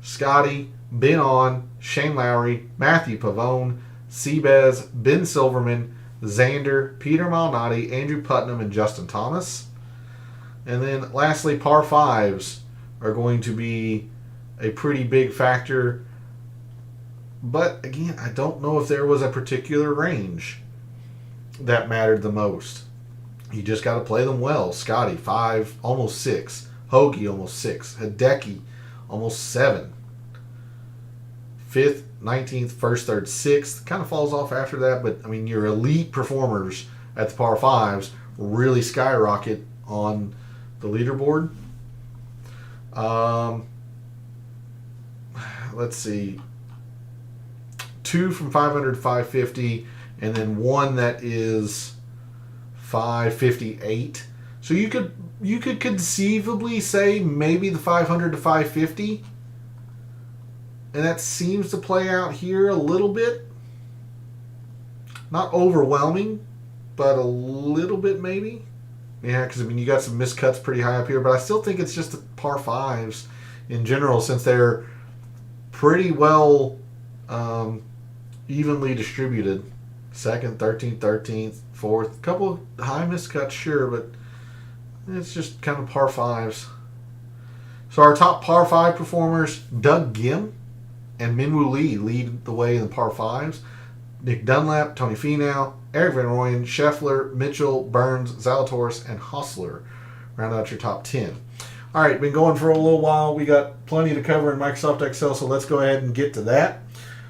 Speaker 1: Scotty, Ben On, Shane Lowry, Matthew Pavone, Seabez, Ben Silverman, Xander, Peter Malnati, Andrew Putnam, and Justin Thomas. And then lastly, par 5s are going to be a pretty big factor. But again, I don't know if there was a particular range that mattered the most. You just got to play them well. Scotty, 5, almost 6. Hoagie, almost 6. Hideki, almost 7. 5th, 19th, 1st, 3rd, 6th. Kind of falls off after that, but your elite performers at the par 5s really skyrocket on the leaderboard. Let's see. 2 from 500 to 550, and then 1 that is 558. So you could conceivably say maybe the 500 to 550. And that seems to play out here a little bit. Not overwhelming, but a little bit maybe. Yeah, because you got some miscuts pretty high up here, but I still think it's just the par 5s in general, since they're pretty well evenly distributed. Second, 13th, 13th, fourth. Couple high miscuts, sure, but it's just kind of par fives. So our top par five performers, Doug Gim and Minwoo Lee lead the way in the par fives. Nick Dunlap, Tony Finau, Eric Van Rooyen, Scheffler, Mitchell, Burns, Zalatoris, and Hostler round out your top 10. All right, been going for a little while. We got plenty to cover in Microsoft Excel, so let's go ahead and get to that.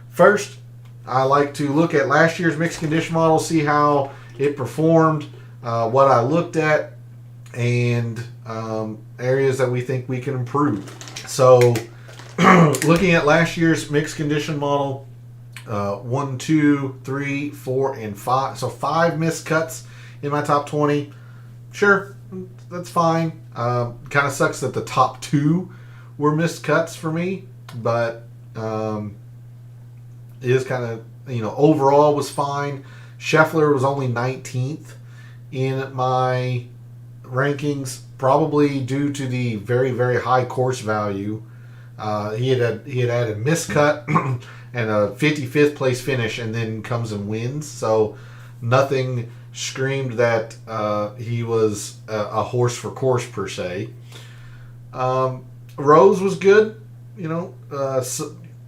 Speaker 1: First, I like to look at last year's mixed condition model, see how it performed, what I looked at, and areas that we think we can improve. So, looking at last year's mixed condition model, 1, 2, 3, 4, and 5. So 5 missed cuts in my top 20. Sure, that's fine. Kind of sucks that the top 2 were missed cuts for me, but it is kind of, overall was fine. Scheffler was only 19th in my rankings, probably due to the very, very high course value. He had added miscut and a 55th place finish, and then comes and wins. So nothing screamed that he was a horse for course per se. Rose was good,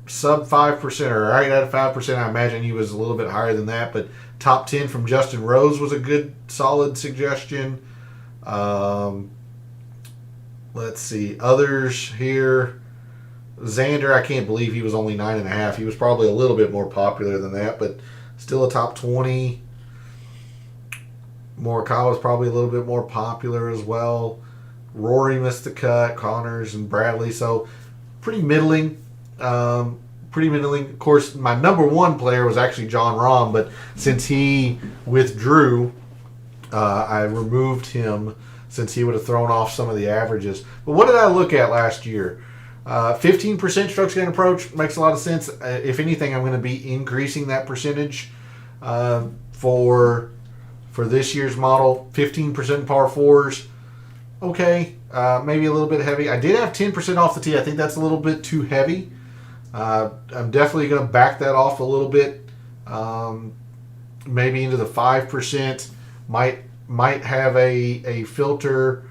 Speaker 1: sub 5% or right at 5%. I imagine he was a little bit higher than that, but top 10 from Justin Rose was a good, solid suggestion. Let's see. Others here. Xander, I can't believe he was only 9.5. He was probably a little bit more popular than that, but still a top 20. Morikawa was probably a little bit more popular as well. Rory missed the cut. Connors and Bradley. So pretty middling. Of course, my number one player was actually Jon Rahm, but since he withdrew, I removed him since he would have thrown off some of the averages. But what did I look at last year? 15% strokes gained approach makes a lot of sense. If anything, I'm going to be increasing that percentage for this year's model. 15% par fours. Okay, maybe a little bit heavy. I did have 10% off the tee. I think that's a little bit too heavy. I'm definitely going to back that off a little bit. Maybe into the 5%. Might have a filter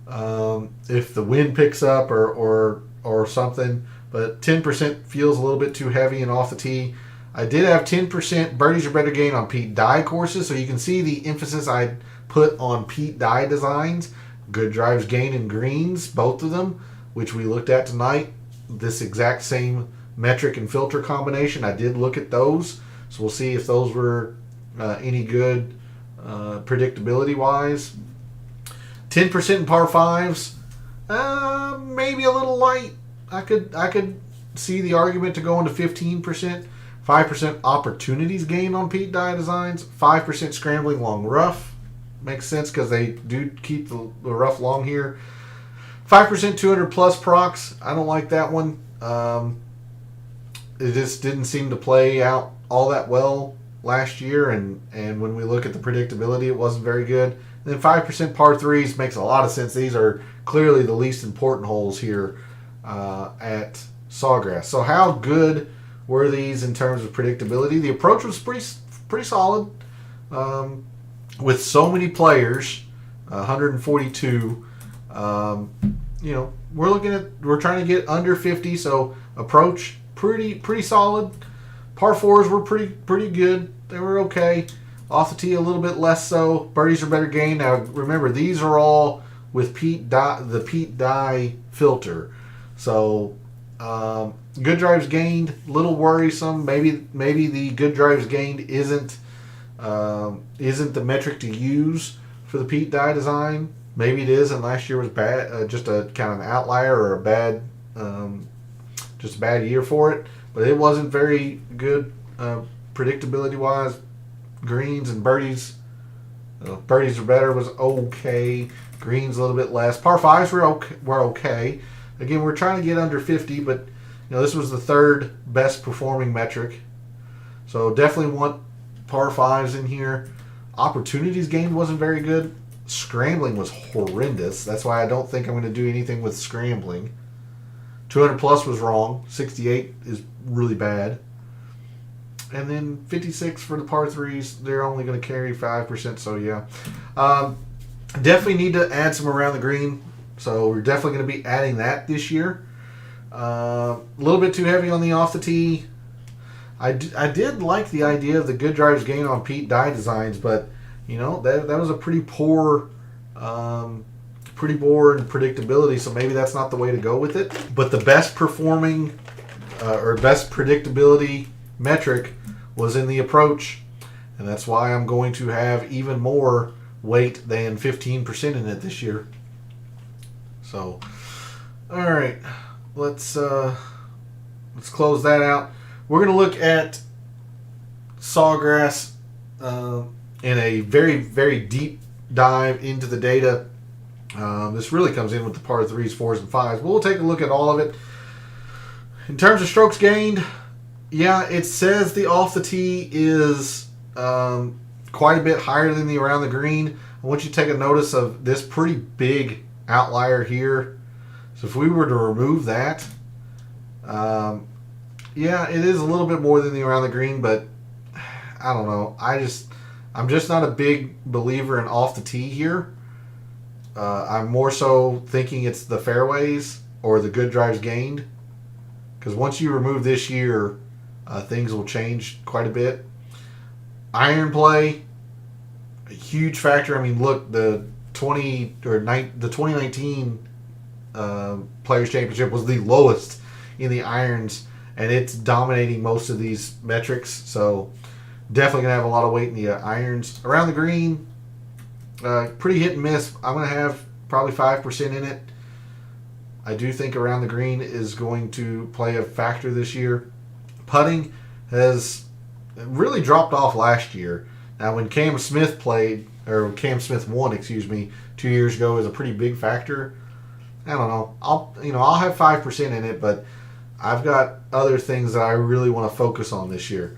Speaker 1: if the wind picks up or something, but 10% feels a little bit too heavy and off the tee. I did have 10% birdies or better gain on Pete Dye courses, so you can see the emphasis I put on Pete Dye designs. Good drives gained and greens, both of them, which we looked at tonight. This exact same metric and filter combination, I did look at those, so we'll see if those were any good predictability wise. 10% in par fives, maybe a little light. I could see the argument to go into 15%. 5% opportunities gained on Pete Dye designs. 5% scrambling long rough. Makes sense because they do keep the rough long here. 5% 200 plus procs. I don't like that one. It just didn't seem to play out all that well last year, and when we look at the predictability, it wasn't very good. And then 5% par threes makes a lot of sense. These are clearly the least important holes here at Sawgrass. So how good were these in terms of predictability? The approach was pretty solid. With so many players, 142. We're trying to get under 50. So approach pretty solid. Par fours were pretty good. They were okay. Off the tee a little bit less so. Birdies are better gained. Now remember, these are all with the Pete Dye filter. So good drives gained, little worrisome. Maybe the good drives gained isn't the metric to use for the Pete Dye design. Maybe it is, and last year was bad, just a kind of an outlier or a bad year for it. But it wasn't very good predictability wise. Greens and birdies. Birdies are better, was okay. Greens a little bit less. Par fives were okay. Again, we're trying to get under 50, but this was the third best performing metric. So definitely want par fives in here. Opportunities gained wasn't very good. Scrambling was horrendous. That's why I don't think I'm going to do anything with scrambling. 200 plus was wrong. 68 is really bad. And then 56 for the par threes. They're only going to carry 5%. So yeah, definitely need to add some around the green. So we're definitely going to be adding that this year. A little bit too heavy on the off the tee. I did like the idea of the good drives gain on Pete Dye designs, but you know that was a pretty poor, pretty boring predictability. So maybe that's not the way to go with it. But the best performing or best predictability metric was in the approach, and that's why I'm going to have even more weight than 15% in it this year. So, all right, let's close that out. We're going to look at Sawgrass in a very, very deep dive into the data. This really comes in with the par 3s, 4s, and 5s. But we'll take a look at all of it. In terms of strokes gained, yeah, it says the off the tee is quite a bit higher than the around the green. I want you to take a notice of this pretty big outlier here. So if we were to remove that, yeah, it is a little bit more than the around the green, but I don't know. I'm just not a big believer in off the tee here. I'm more so thinking it's the fairways or the good drives gained. Because once you remove this year, things will change quite a bit. Iron play, a huge factor. I mean, look, the 2019 Players Championship was the lowest in the irons, and it's dominating most of these metrics. So definitely gonna have a lot of weight in the irons. Around the green, pretty hit and miss. I'm gonna have probably 5% in it. I do think around the green is going to play a factor this year. Putting has really dropped off last year. Now, when Cam Smith won, 2 years ago, is a pretty big factor. I don't know. I'll have 5% in it, but I've got other things that I really want to focus on this year.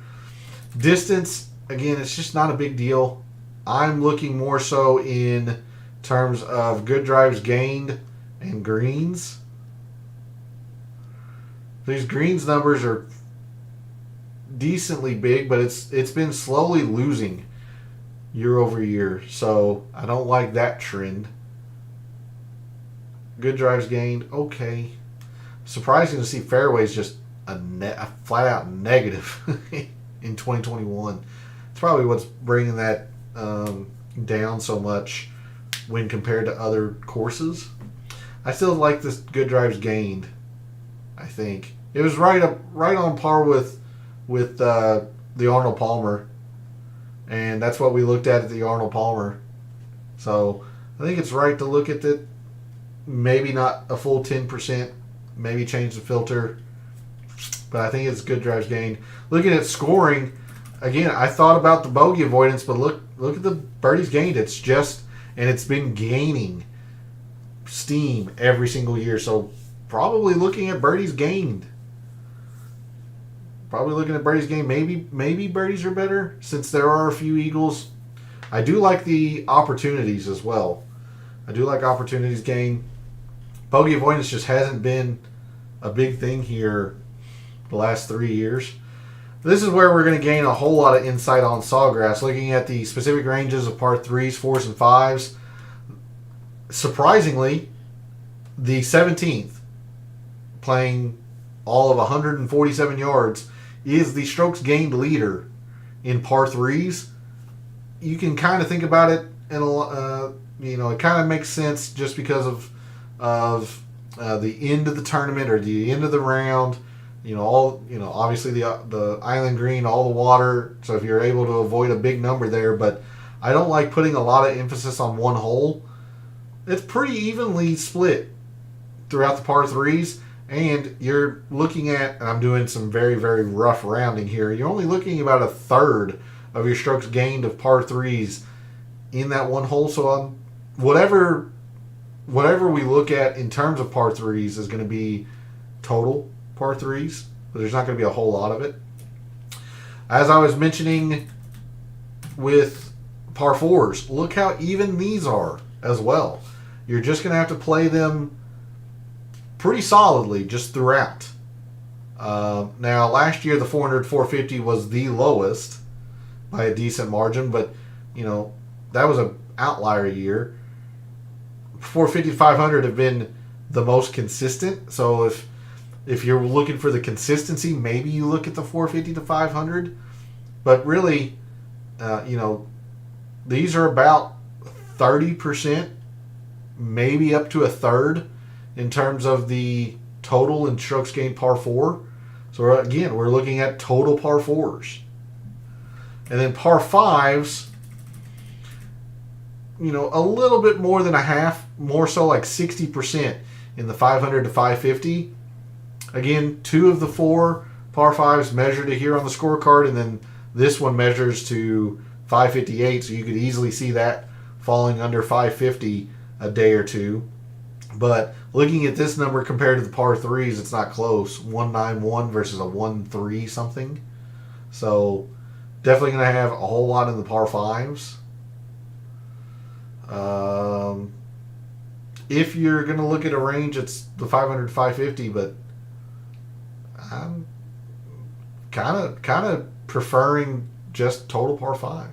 Speaker 1: Distance, again, it's just not a big deal. I'm looking more so in terms of good drives gained and greens. These greens numbers are decently big, but it's been slowly losing year over year. So I don't like that trend. Good drives gained, okay. Surprising to see fairways just a flat out negative in 2021. It's probably what's bringing that down so much when compared to other courses. I still like this good drives gained. I think it was right on par with the Arnold Palmer, and that's what we looked at the Arnold Palmer. So I think it's right to look at it. Maybe not a full 10%. Maybe change the filter, but I think it's good drives gained. Looking at scoring, again, I thought about the bogey avoidance, but look at the birdies gained. It's been gaining steam every single year. So probably looking at birdies gained. Maybe birdies are better since there are a few eagles. I do like the opportunities as well. I do like opportunities gained. Bogey avoidance just hasn't been a big thing here the last 3 years. This is where we're going to gain a whole lot of insight on Sawgrass. Looking at the specific ranges of par 3s, 4s, and 5s. Surprisingly, the 17th, playing all of 147 yards, is the strokes gained leader in par 3s. You can kind of think about it, and it kind of makes sense just because of the end of the tournament or the end of the round. Obviously the island green, all the water. So if you're able to avoid a big number there, but I don't like putting a lot of emphasis on one hole. It's pretty evenly split throughout the par 3s, and you're looking at, and I'm doing some very, very rough rounding here, you're only looking about a third of your strokes gained of par 3s in that one hole. So whatever we look at in terms of par 3s is going to be total par 3s, but there's not going to be a whole lot of it. As I was mentioning with par 4s, look how even these are as well. You're just going to have to play them pretty solidly just throughout. Now, last year the 400-450 was the lowest by a decent margin, but that was an outlier year. 450-500 have been the most consistent. So if you're looking for the consistency, maybe you look at the 450-500. But really, these are about 30%, maybe up to a third in terms of the total in strokes gained par 4. So again, we're looking at total par 4s. And then par 5s, a little bit more than a half, more so like 60% in the 500-550. Again, 2 of the 4 par 5s measure to here on the scorecard, and then this one measures to 558, so you could easily see that falling under 550 a day or two. But looking at this number compared to the par 3s, it's not close. 191 versus a 13 something. So definitely going to have a whole lot in the par 5s. If you're going to look at a range, it's the 500-550, but I'm kind of preferring just total par 5s.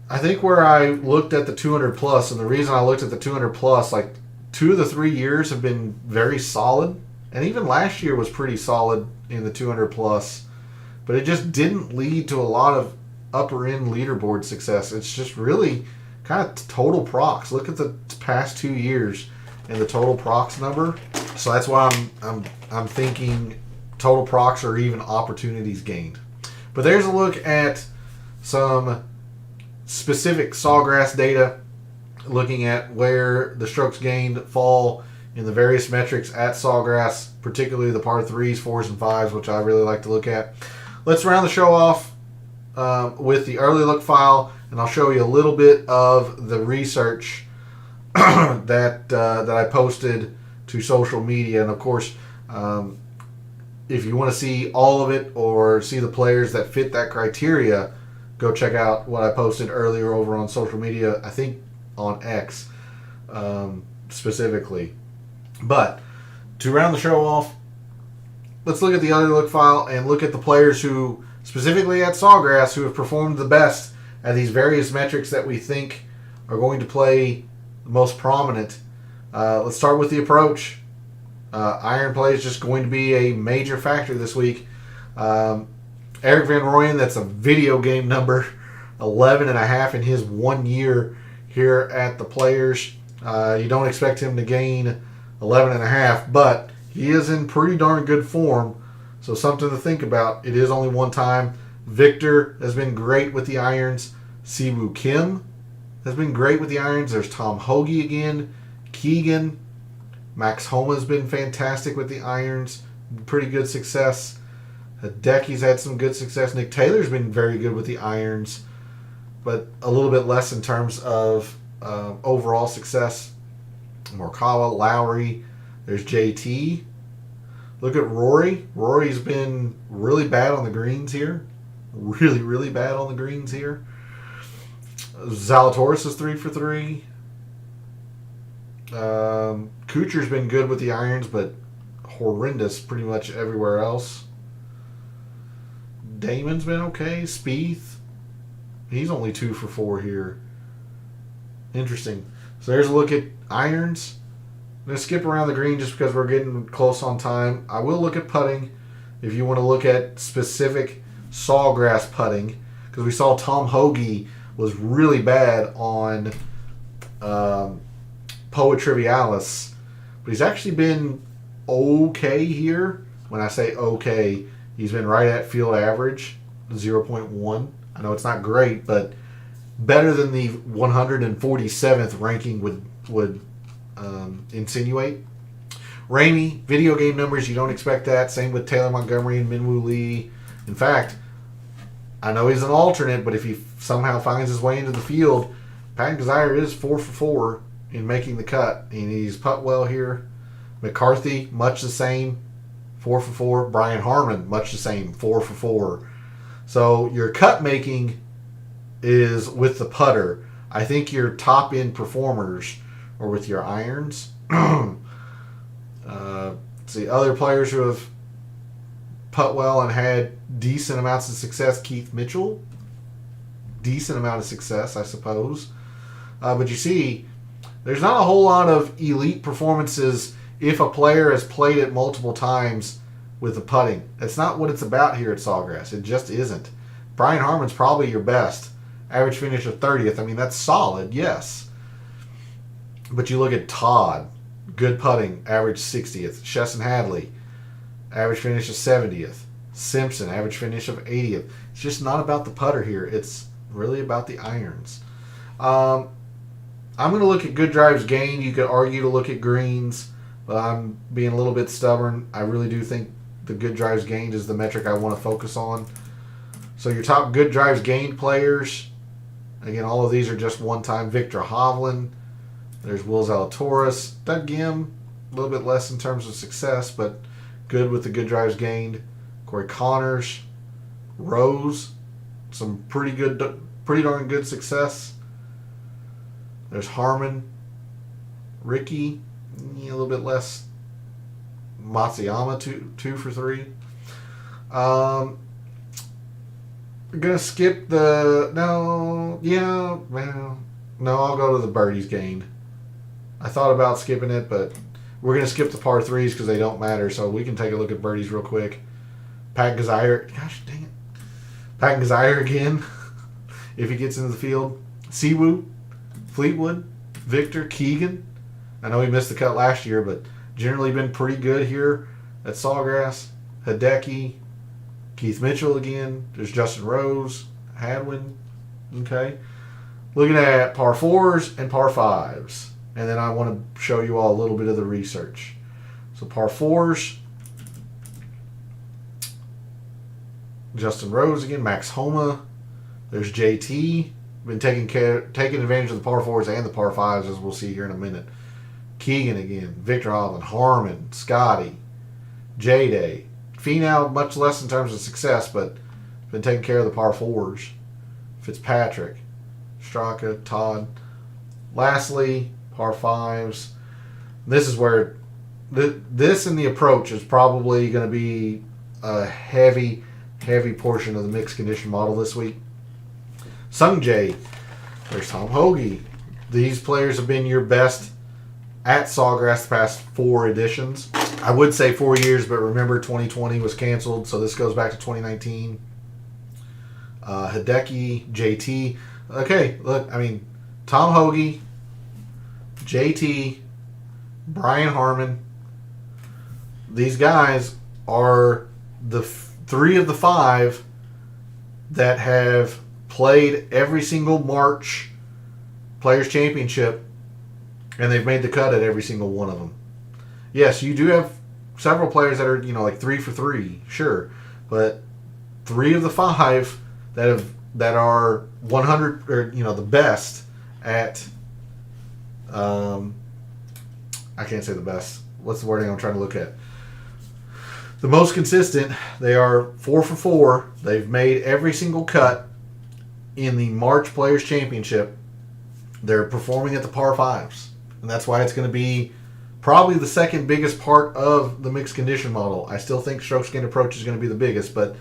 Speaker 1: I think where I looked at the 200 plus, and the reason I looked at the 200 plus, like 2 of the 3 years have been very solid, and even last year was pretty solid in the 200 plus, but it just didn't lead to a lot of upper end leaderboard success. It's just really kind of total procs. Look at the past 2 years and the total procs number. So that's why I'm thinking total procs or even opportunities gained. But there's a look at some specific Sawgrass data, looking at where the strokes gained fall in the various metrics at Sawgrass, particularly the par 3s, 4s, and 5s, which I really like to look at. Let's round the show off with the early look file, and I'll show you a little bit of the research that I posted to social media. And of course, if you want to see all of it or see the players that fit that criteria, go check out what I posted earlier over on social media, I think on X specifically. But to round the show off, let's look at the early look file and look at the players who, specifically at Sawgrass, who have performed the best at these various metrics that we think are going to play the most prominent. Let's start with the approach. Iron play is just going to be a major factor this week. Eric Van Rooyen, that's a video game number, 11.5 in his 1 year here at the Players. You don't expect him to gain 11.5, but he is in pretty darn good form, so something to think about. It is only one time. Victor has been great with the irons. Siwoo Kim has been great with the irons. There's Tom Hoge again. Keegan. Max Homa has been fantastic with the irons. Pretty good success. Hideki's had some good success. Nick Taylor's been very good with the irons, but a little bit less in terms of overall success. Morikawa, Lowry. There's JT. Look at Rory. Rory's been really bad on the greens here. Really, really bad on the greens here. Zalatoris is 3 for 3. Kuchar's been good with the irons, but horrendous pretty much everywhere else. Damon's been okay. Spieth, he's only 2 for 4 here. Interesting. So there's a look at irons. I'm going to skip around the green just because we're getting close on time. I will look at putting if you want to look at specific Sawgrass putting, because we saw Tom Hoge was really bad on Poa Trivialis, but he's actually been okay here. When I say okay, he's been right at field average, 0.1. I know it's not great, but better than the 147th ranking would insinuate. Ramey, video game numbers, you don't expect that. Same with Taylor Montgomery and Minwoo Lee. In fact, I know he's an alternate, but if he somehow finds his way into the field, Patton Kizzire is 4 for 4 in making the cut. And he's putt well here. McCarthy, much the same, 4 for 4. Brian Harmon, much the same, 4 for 4. So your cut making is with the putter. I think your top end performers are with your irons. See, other players who have putt well and had decent amounts of success. Keith Mitchell, decent amount of success, I suppose. But you see, there's not a whole lot of elite performances if a player has played it multiple times with the putting. That's not what it's about here at Sawgrass. It just isn't. Brian Harman's probably your best. Average finish of 30th. I mean, that's solid, yes. But you look at Todd, good putting, average 60th. Chesson Hadley, average finish of 70th. Simpson, average finish of 80th. It's just not about the putter here. It's really about the irons. I'm going to look at good drives gained. You could argue to look at greens, but I'm being a little bit stubborn. I really do think the good drives gained is the metric I want to focus on. So your top good drives gained players, again, all of these are just one-time. Victor Hovland, there's Will Zalatoris, Doug Gim, a little bit less in terms of success, but good with the good drives gained. Corey Connors, Rose, some pretty darn good success. There's Harmon, Ricky, a little bit less. Matsuyama, two for 3. I'm gonna skip the no. I'll go to the birdies gained. I thought about skipping it, but we're gonna skip the par 3s because they don't matter. So we can take a look at birdies real quick. Pat Gazire, gosh dang it, Pat Gazire again. If he gets into the field, Siwoo, Fleetwood, Victor, Keegan. I know he missed the cut last year, but generally been pretty good here at Sawgrass. Hideki, Keith Mitchell again. There's Justin Rose, Hadwin. Okay. Looking at par 4s and par 5s. And then I want to show you all a little bit of the research. So par 4s, Justin Rose again, Max Homa. There's JT. Been taking advantage of the par 4s and the par 5s, as we'll see here in a minute. Keegan again, Victor Hovland, Harmon, Scotty, J-Day. Finau, much less in terms of success, but been taking care of the par 4s. Fitzpatrick, Straka, Todd. Lastly, par 5s. This is where this and the approach is probably going to be a heavy portion of the mixed condition model this week. Sung Jae, there's Tom Hoagie. These players have been your best at Sawgrass the past 4 editions. I would say 4 years, but remember 2020 was canceled, so this goes back to 2019. Hideki, JT. Okay, look, I mean, Tom Hoagie, JT, Brian Harman. These guys are the 3 of the 5 that have played every single March Players Championship, and they've made the cut at every single one of them. Yes, you do have several players that are, like 3 for 3, sure, but 3 of the 5 that are 100 or the best at I can't say the best. What's the wording I'm trying to look at? The most consistent. They are 4 for 4. They've made every single cut in the March Players Championship. They're performing at the par 5s. And that's why it's going to be probably the second biggest part of the mixed condition model. I still think strokes gained approach is going to be the biggest, but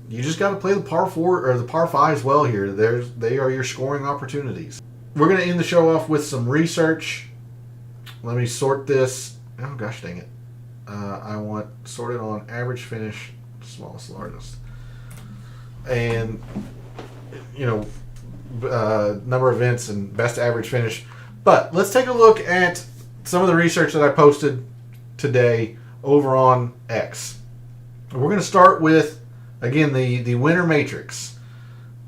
Speaker 1: you just got to play the par 4 or the par 5s well here. They are your scoring opportunities. We're going to end the show off with some research. Let me sort this. Oh, gosh dang it. I want sorted on average finish, smallest, largest. And, number of events and best average finish. But let's take a look at some of the research that I posted today over on X. We're going to start with, again, the winner matrix.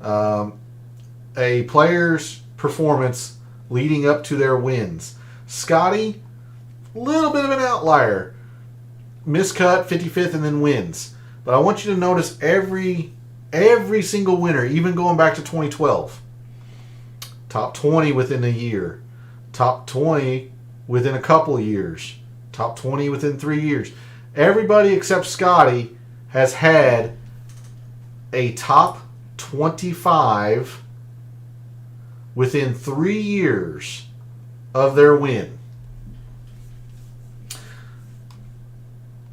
Speaker 1: A player's performance leading up to their wins. Scotty, a little bit of an outlier. Miscut, 55th, and then wins. But I want you to notice every single winner, even going back to 2012. Top 20 within a year. Top 20 within a couple years. Top 20 within 3 years. Everybody except Scotty has had a top 25 within 3 years of their win.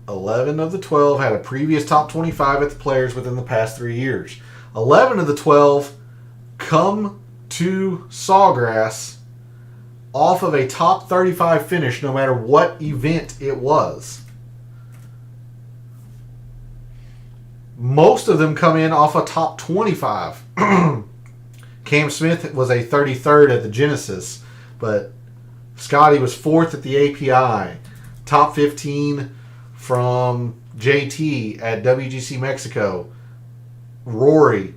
Speaker 1: 11 of the 12 had a previous top 25 at the Players within the past 3 years. 11 of the 12 come to Sawgrass off of a top 35 finish, no matter what event it was. Most of them come in off a top 25. Cam Smith was a 33rd at the Genesis, but Scotty was 4th at the API. Top 15 from JT at WGC Mexico. Rory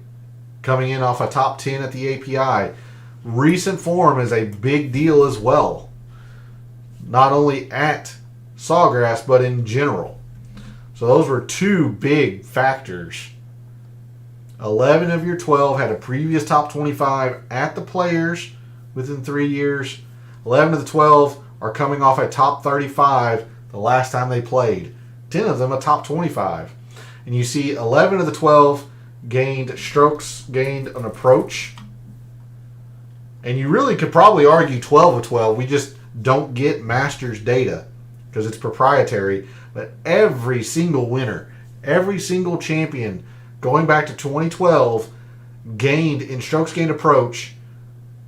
Speaker 1: coming in off a top 10 at the API. Recent form is a big deal as well. Not only at Sawgrass, but in general. So those were two big factors. 11 of your 12 had a previous top 25 at the Players within 3 years. 11 of the 12 are coming off a top 35 the last time they played. 10 of them a top 25. And you see 11 of the 12 gained strokes, gained an approach. And you really could probably argue 12 of 12. We just don't get Masters data because it's proprietary. But every single winner, every single champion going back to 2012 gained in strokes gained approach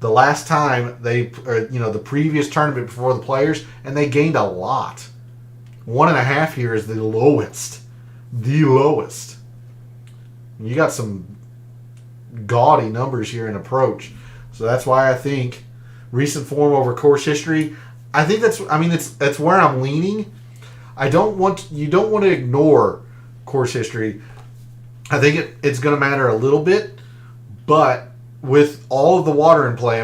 Speaker 1: the last time they, the previous tournament before the Players, and they gained a lot. 1.5 here is the lowest. The lowest. You got some gaudy numbers here in approach. So that's why I think recent form over course history. I think that's where I'm leaning. You don't want to ignore course history. I think it's going to matter a little bit, but with all of the water in play,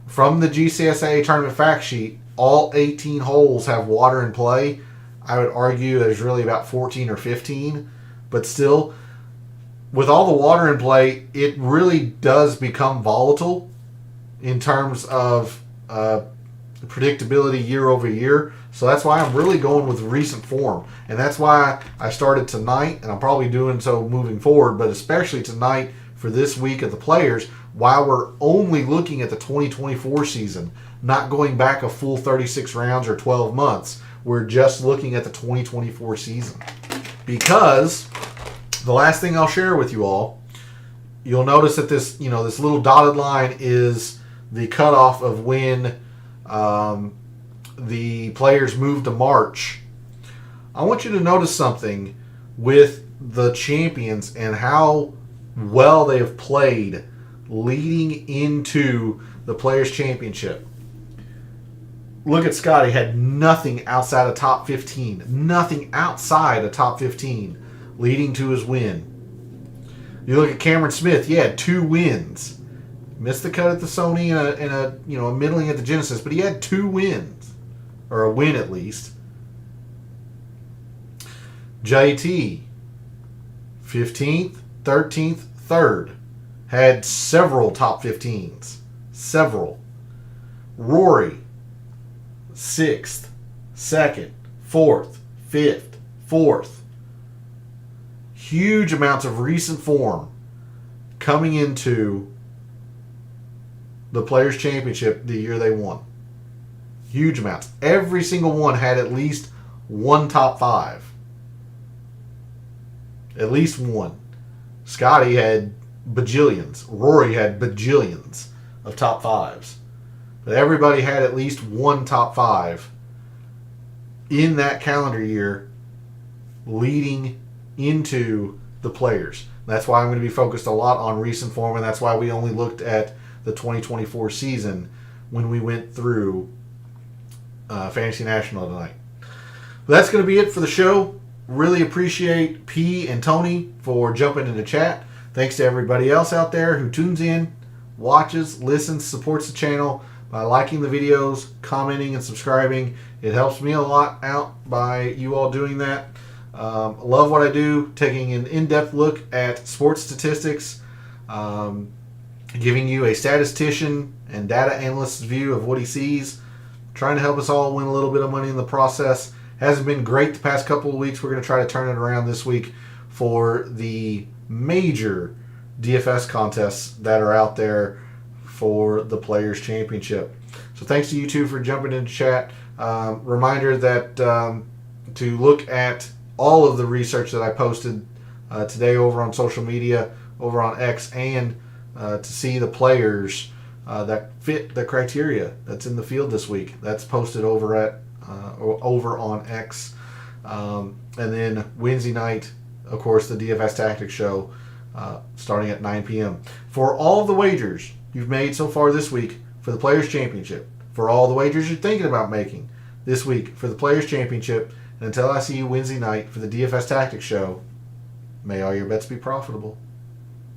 Speaker 1: from the GCSA tournament fact sheet, all 18 holes have water in play. I would argue there's really about 14 or 15, but still, with all the water in play, it really does become volatile in terms of predictability year over year. So that's why I'm really going with recent form. And that's why I started tonight, and I'm probably doing so moving forward, but especially tonight for this week of the Players, while we're only looking at the 2024 season, not going back a full 36 rounds or 12 months. We're just looking at the 2024 season. Because the last thing I'll share with you all, you'll notice that this little dotted line is the cutoff of when the Players move to March. I want you to notice something with the champions and how well they have played leading into the Players Championship. Look at Scotty, had nothing outside of top 15. Nothing outside of top 15 leading to his win. You look at Cameron Smith, he had 2 wins. Missed the cut at the Sony and a middling at the Genesis, but he had 2 wins. Or a win at least. JT, 15th, 13th, 3rd. Had several top 15s. Several. Rory, 6th, 2nd, 4th, 5th, 4th. Huge amounts of recent form coming into the Players' Championship the year they won. Huge amounts. Every single one had at least one top 5. At least one. Scotty had bajillions. Rory had bajillions of top 5s. But everybody had at least one top 5 in that calendar year leading into the Players. That's why I'm going to be focused a lot on recent form, and that's why we only looked at the 2024 season when we went through Fantasy National tonight. But that's going to be it for the show. Really appreciate P and Tony for jumping into chat. Thanks to everybody else out there who tunes in, watches, listens, supports the channel by liking the videos, commenting, and subscribing. It helps me a lot out by you all doing that. Love what I do, taking an in-depth look at sports statistics, giving you a statistician and data analyst's view of what he sees, trying to help us all win a little bit of money in the process. Hasn't been great the past couple of weeks. We're going to try to turn it around this week for the major DFS contests that are out there for the Players Championship. So thanks to you two for jumping into chat. Reminder that to look at all of the research that I posted today over on social media, over on X, and to see the players that fit the criteria that's in the field this week. That's posted over on X. And then Wednesday night, of course, the DFS Tactics show starting at 9 p.m. For all of the wagers you've made so far this week for the Players' Championship, for all the wagers you're thinking about making this week for the Players' Championship, and until I see you Wednesday night for the DFS Tactics show, may all your bets be profitable.